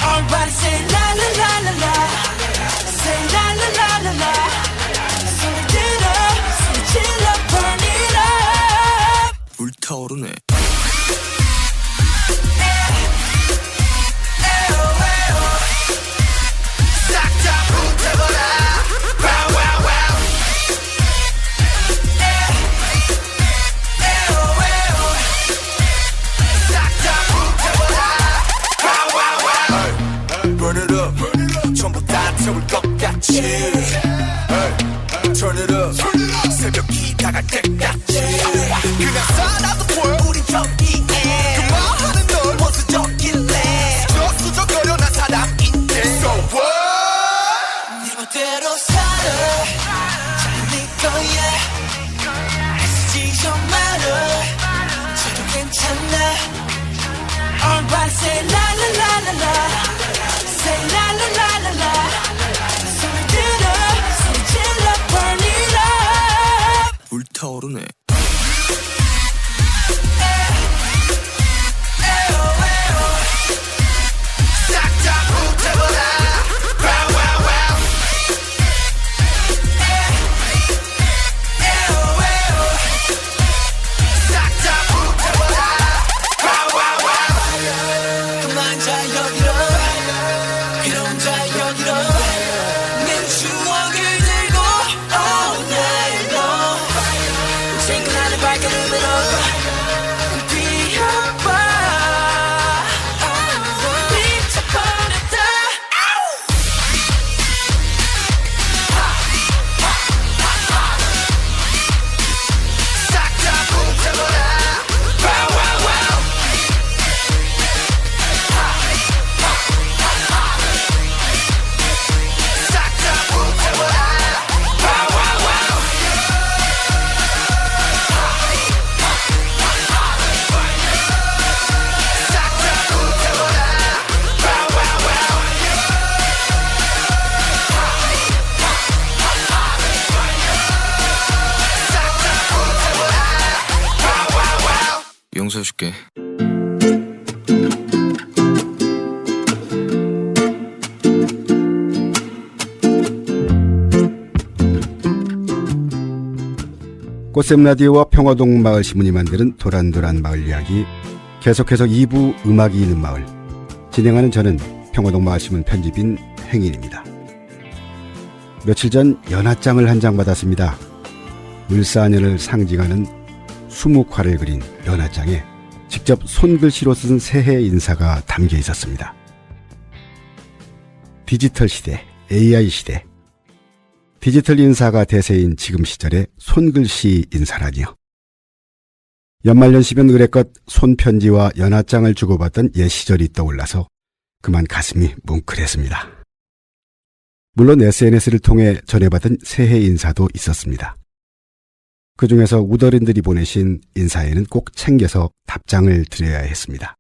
[SPEAKER 7] Everybody say la la la la la, say la la la la la. 소리 질러, 소리 질러, burn it up.
[SPEAKER 6] 불타오르네. Turn it up. 새벽이 다갈 때까지 그냥 살아도 보여 우리 여기에 그만하는 널 원수적일래 수적거려 난 사람인데 So what?
[SPEAKER 7] 네 멋대로 살아 잘네 거야 애쓰지 좀 말아 저도 괜찮아 Everybody say la la la la la, say la la la la la. 소리 들어 소리 질러 burn it up.
[SPEAKER 6] 불타오르네.
[SPEAKER 7] 추억을 들고 all night long.
[SPEAKER 8] 용서해줄게.
[SPEAKER 9] 꽃샘 라디오와 평화동 마을 신문이 만드는 도란도란 마을 이야기, 계속해서 2부 음악이 있는 마을, 진행하는 저는 평화동 마을 신문 편집인 행인입니다. 며칠 전 연하장을 한 장 받았습니다. 을사년을 상징하는 수묵화를 그린 연하장에 직접 손글씨로 쓴 새해 인사가 담겨 있었습니다. 디지털 시대, AI 시대, 디지털 인사가 대세인 지금 시절에 손글씨 인사라니요. 연말연시면 의례껏 손편지와 연하장을 주고받던 옛 시절이 떠올라서 그만 가슴이 뭉클했습니다. 물론 SNS를 통해 전해받은 새해 인사도 있었습니다. 그 중에서 우더린들이 보내신 인사에는 꼭 챙겨서 답장을 드려야 했습니다.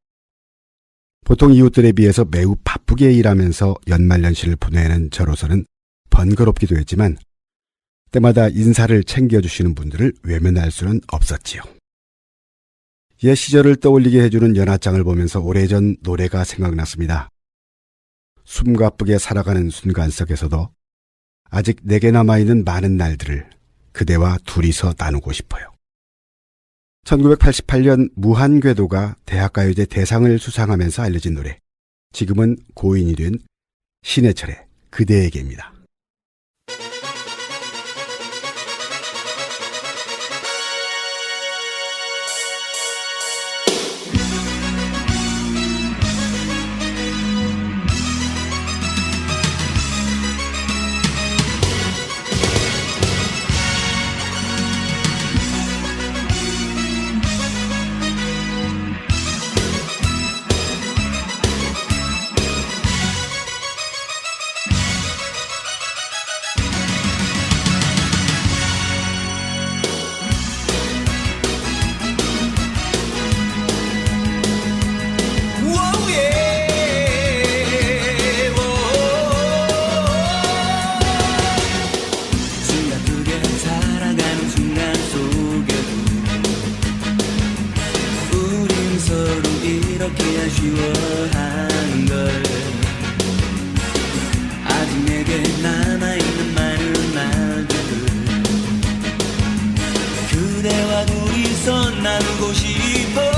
[SPEAKER 9] 보통 이웃들에 비해서 매우 바쁘게 일하면서 연말연시를 보내는 저로서는 번거롭기도 했지만 때마다 인사를 챙겨주시는 분들을 외면할 수는 없었지요. 옛 시절을 떠올리게 해주는 연하장을 보면서 오래전 노래가 생각났습니다. 숨가쁘게 살아가는 순간 속에서도 아직 내게 남아있는 많은 날들을 그대와 둘이서 나누고 싶어요. 1988년 무한궤도가 대학가요제 대상을 수상하면서 알려진 노래, 지금은 고인이 된 신해철의 그대에게입니다.
[SPEAKER 7] 아쉬워하는 걸 아직 내게 남아있는 많은 날들을 그대와 둘이서 나누고 싶어요.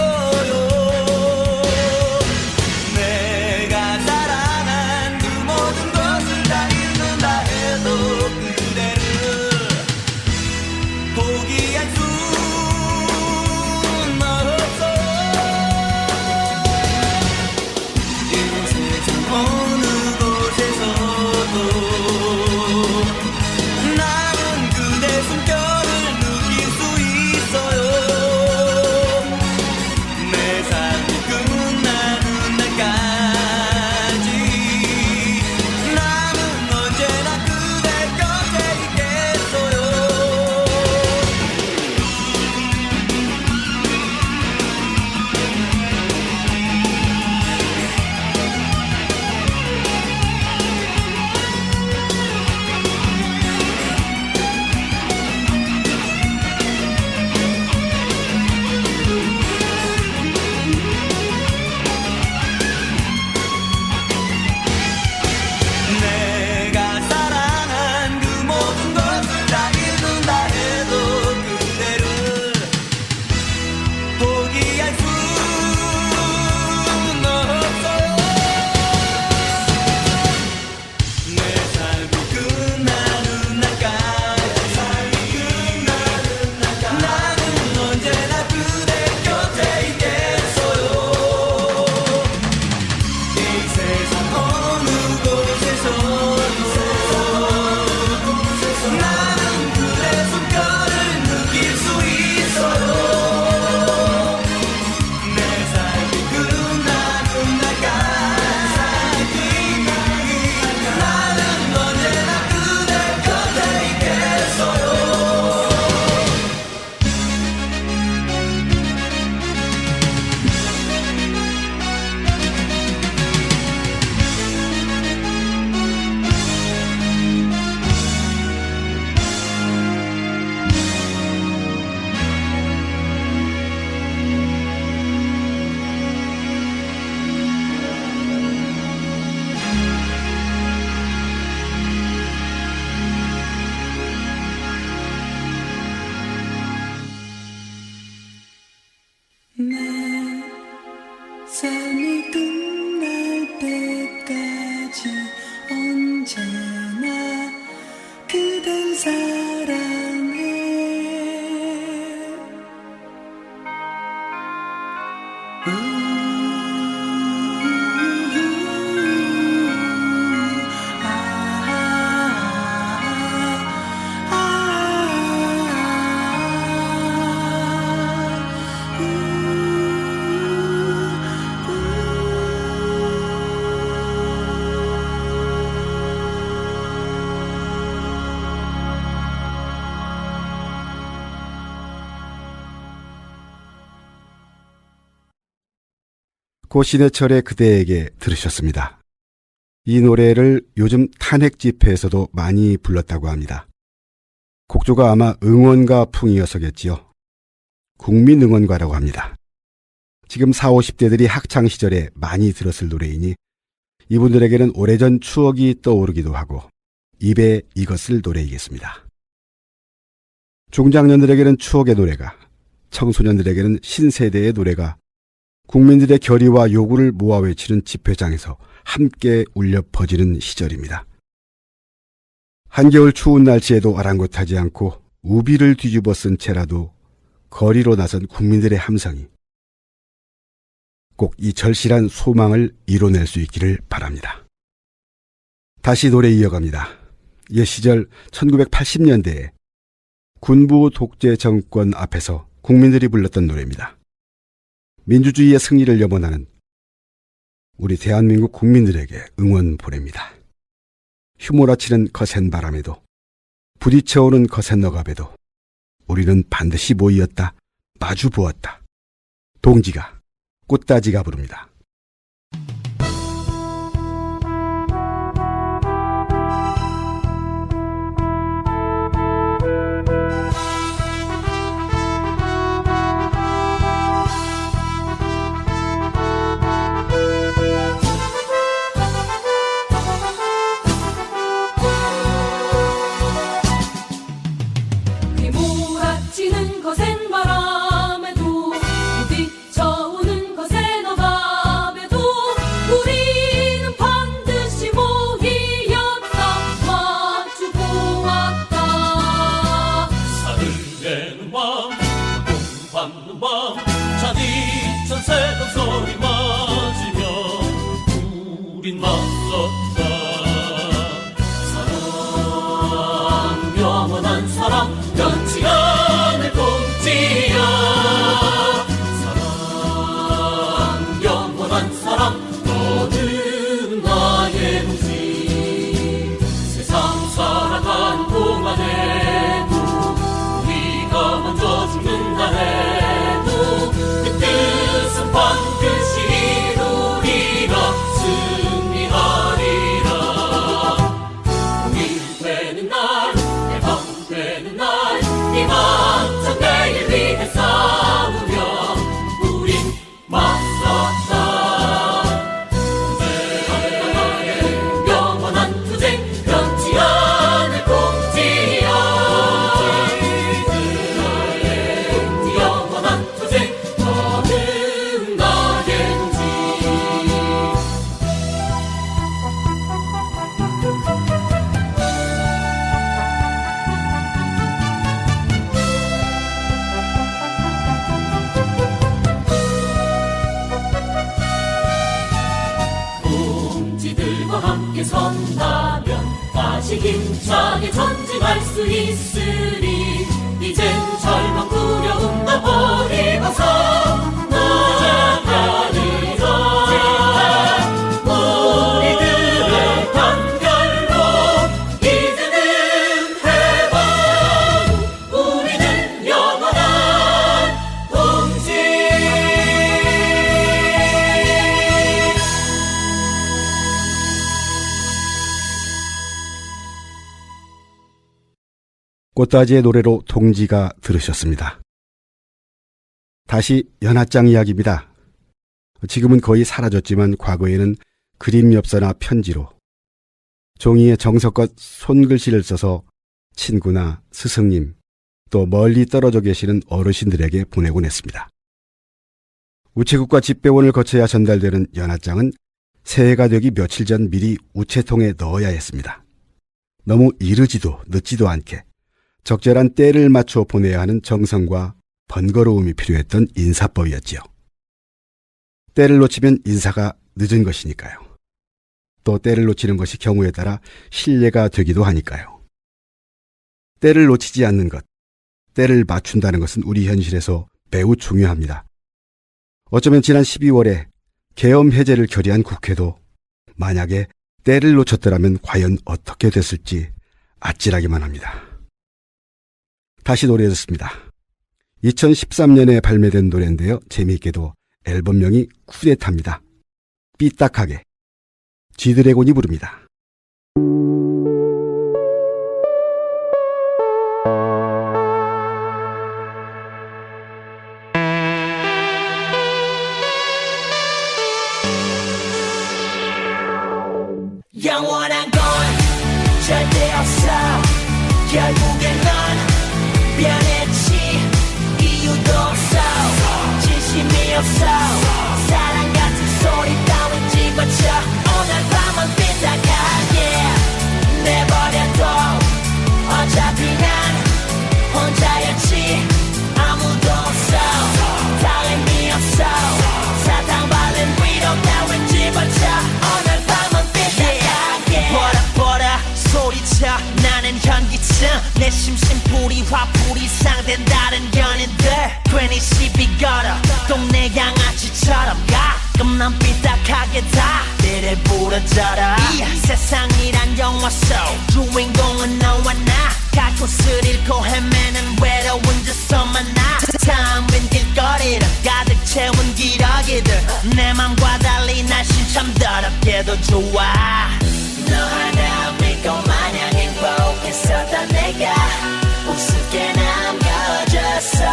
[SPEAKER 7] 내가 사랑한 그 모든 것을 다 잃는다 해도 그대를 포기할 수 삶이 끝날 때까지 언제나 그댈 사랑해.
[SPEAKER 9] 고 신해철의 그대에게 들으셨습니다. 이 노래를 요즘 탄핵 집회에서도 많이 불렀다고 합니다. 곡조가 아마 응원가 풍이어서겠지요. 국민응원가라고 합니다. 지금 40, 50대들이 학창시절에 많이 들었을 노래이니 이분들에게는 오래전 추억이 떠오르기도 하고 입에 익었을 노래이겠습니다. 중장년들에게는 추억의 노래가, 청소년들에게는 신세대의 노래가 국민들의 결의와 요구를 모아 외치는 집회장에서 함께 울려 퍼지는 시절입니다. 한겨울 추운 날씨에도 아랑곳하지 않고 우비를 뒤집어 쓴 채라도 거리로 나선 국민들의 함성이 꼭 이 절실한 소망을 이뤄낼 수 있기를 바랍니다. 다시 노래 이어갑니다. 옛 시절 1980년대에 군부 독재 정권 앞에서 국민들이 불렀던 노래입니다. 민주주의의 승리를 염원하는 우리 대한민국 국민들에게 응원 보냅니다. 휘몰아치는 거센 바람에도 부딪혀오는 거센 너갑에도 우리는 반드시 모이었다. 마주 보았다. 동지가 꽃다지가 부릅니다.
[SPEAKER 8] 휘몰아치는 거센 바람에도 부딪혀오는 거센 억압에도 우리는 반드시 모이었다. 마주 보았다.
[SPEAKER 10] 산을 내는 밤, 고통받는 밤, 차디찬 새벽 소리 맞으며 우린 맞섰다. 사랑, 영원한 사랑, 변치 않을 꿈지야. 사랑, 영원한 사랑, 너는 나의 동지. 세상 살아가는 동안에도 우리가 먼저 죽는다 해도 그 뜻은 반드시 이루리라. 승리하리라. 공일되는 날, 해방되는 날, 희망찬 내일 위해 싸우며 우린 맞섰다. 투쟁하는 나의 영원한 투쟁, 변치 않을 공지야. 나의 영원한 투쟁, 너는 나의 동지. 동지들과 함께 선다면 다시 힘차게 전진할 수 있으리. 이젠 절망 두려움 다 버리고서 나아가리라. 우리들의 단결로 이제는 해방, 우리는 영원한 동지.
[SPEAKER 9] 꽃다지의 노래로 동지가 들으셨습니다. 다시 연하장 이야기입니다. 지금은 거의 사라졌지만 과거에는 그림 엽서나 편지로 종이에 정성껏 손글씨를 써서 친구나 스승님 또 멀리 떨어져 계시는 어르신들에게 보내곤 했습니다. 우체국과 집배원을 거쳐야 전달되는 연하장은 새해가 되기 며칠 전 미리 우체통에 넣어야 했습니다. 너무 이르지도 늦지도 않게 적절한 때를 맞춰 보내야 하는 정성과 번거로움이 필요했던 인사법이었지요. 때를 놓치면 인사가 늦은 것이니까요. 또 때를 놓치는 것이 경우에 따라 실례가 되기도 하니까요. 때를 놓치지 않는 것, 때를 맞춘다는 것은 우리 현실에서 매우 중요합니다. 어쩌면 지난 12월에 계엄 해제를 결의한 국회도 만약에 때를 놓쳤더라면 과연 어떻게 됐을지 아찔하기만 합니다. 다시 노래 듣습니다. 2013년에 발매된 노래인데요. 재미있게도 앨범명이 쿠데타입니다. 삐딱하게. G드래곤이 부릅니다.
[SPEAKER 7] 영원한 건 절대 없어. 결국엔 넌 변했지. 이유도 없어. 진심이 없어. 사랑 같은 소리 따윈 집어쳐. 오늘 밤은 삐딱하게 내버려둬. 어차피 난 혼자였지. 아무도 없어. 다름이 없어. 사탕 발린 위로 따윈 집어쳐. 오늘 밤은 삐딱하게 버라 소리쳐. 나는 현기증. 내 심심풀이 화풀이 상된 다른 연인들 괜히 시비 걸어. 동네 양아치처럼 가끔 난 삐딱하게 다 때를 부러져라. 세상이란 영화 속 주인공은 너와 나. 갈 곳을 잃고 헤매는 외로운 저서만 나. 텅 빈 길거리를 가득 채운 기러기들. 내 맘과 달리 날씬 참 더럽게도 좋아. 너 하나 믿고 마냥 행복했었던 내가 우습게 남겨졌어.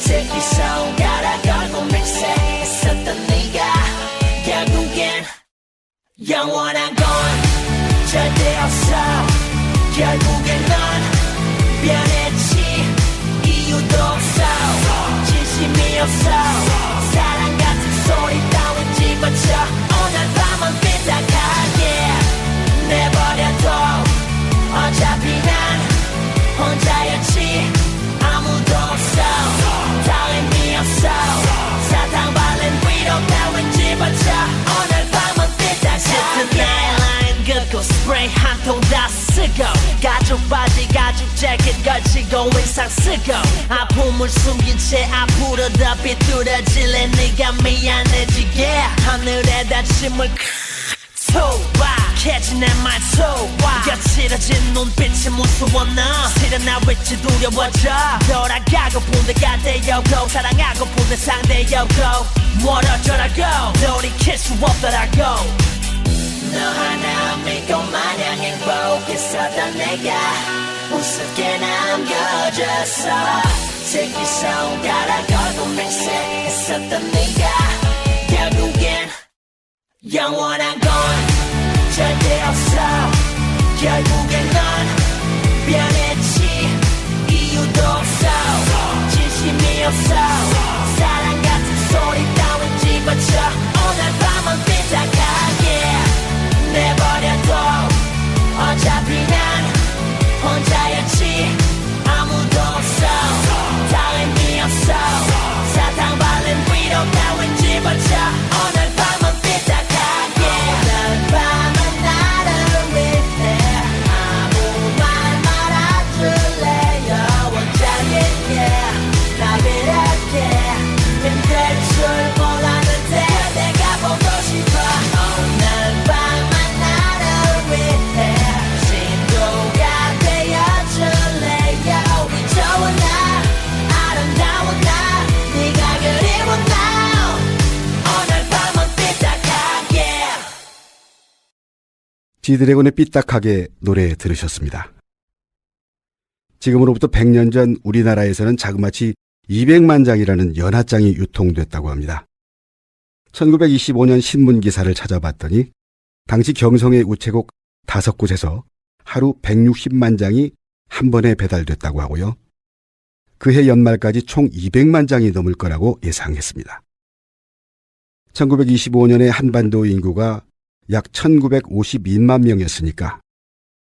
[SPEAKER 7] 새끼 손가락 걸고 맹세했었던 네가 결국엔 영원한 건 절대 없어. 결국엔 넌 변했지. 이유도 없어. 진심이 없어. 사랑 같은 소리 따윈 집어쳐. 오늘 밤은 삐딱하게 내버려둬. 어차피 난 혼자였지. 아무도 없어. 다름이 없어. 사탕 발린 위로 따윈 집어쳐. 오늘 밤은 삐딱하게 라인 긋고 스프레이 한 통 다 쓰고 가죽 바지 가죽 재킷 걸치고 인상 쓰고 아픔을 숨긴 채 앞으로 더 비뚤어질래. 네가 미안해지게 하늘에다 침을 소박해진 내 말소와 거칠어진 눈빛이 무서워. 너 실은 나 왠지 두려워져. 돌아가고 본 데가 되었고 사랑하고 본 데 상대였고 멀어져라고 돌이킬 수 없더라고. 너 하나 믿고 마냥 행복했었던 내가 우습게 남겨졌어. 새끼 손가락 걸고 맹세했었던 네가 결국엔 영원한 건 절대 없어. 결국엔 넌 변했지. 이유도 없어. 진심이 없어. 사랑 같은 소리 따윈 집어쳐. 오늘 밤은 삐딱하게 내버려둬. 어차피 난 혼자였지. 아무도 없어. 다름이 없어. 사탕 발린 위로 따윈 집어쳐. 오늘 밤은 삐딱하게 오늘 밤은 나를 위해 아무 말 말아줄래요. 원장님께 나 이렇게 힘들 줄 몰랐는데 내가 보고 싶어. 오늘 밤은 나를 위해 신도가 되어줄래요. 이 좋은 날 아름다운 날 네가 그리운 날 오늘 밤은 삐딱하게.
[SPEAKER 9] G드래곤의 삐딱하게 노래 들으셨습니다. 지금으로부터 100년 전 우리나라에서는 자그마치 200만 장이라는 연하장이 유통됐다고 합니다. 1925년 신문 기사를 찾아봤더니 당시 경성의 우체국 5곳에서 하루 160만 장이 한 번에 배달됐다고 하고요. 그해 연말까지 총 200만 장이 넘을 거라고 예상했습니다. 1925년에 한반도 인구가 약 1952만 명이었으니까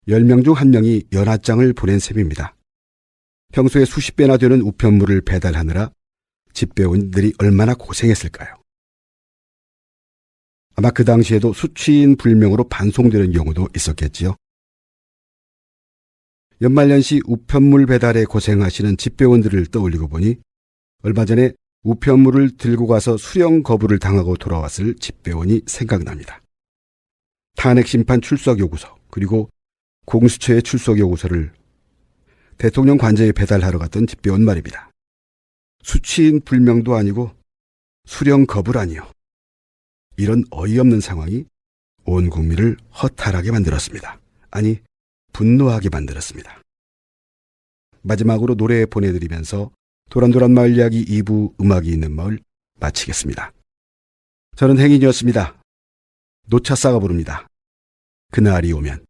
[SPEAKER 9] 10명 중 1명이 연하장을 보낸 셈입니다. 평소에 수십 배나 되는 우편물을 배달하느라 집배원들이 얼마나 고생했을까요? 아마 그 당시에도 수취인 불명으로 반송되는 경우도 있었겠지요. 연말연시 우편물 배달에 고생하시는 집배원들을 떠올리고 보니 얼마 전에 우편물을 들고 가서 수령 거부를 당하고 돌아왔을 집배원이 생각납니다. 탄핵심판 출석요구서 그리고 공수처의 출석요구서를 대통령 관저에 배달하러 갔던 집배원 말입니다. 수취인 불명도 아니고 수령 거부라니요. 이런 어이없는 상황이 온 국민을 허탈하게 만들었습니다. 아니, 분노하게 만들었습니다. 마지막으로 노래 보내드리면서 도란도란 마을 이야기 2부 음악이 있는 마을 마치겠습니다. 저는 행인이었습니다. 노차싸가 부릅니다. 그날이 오면.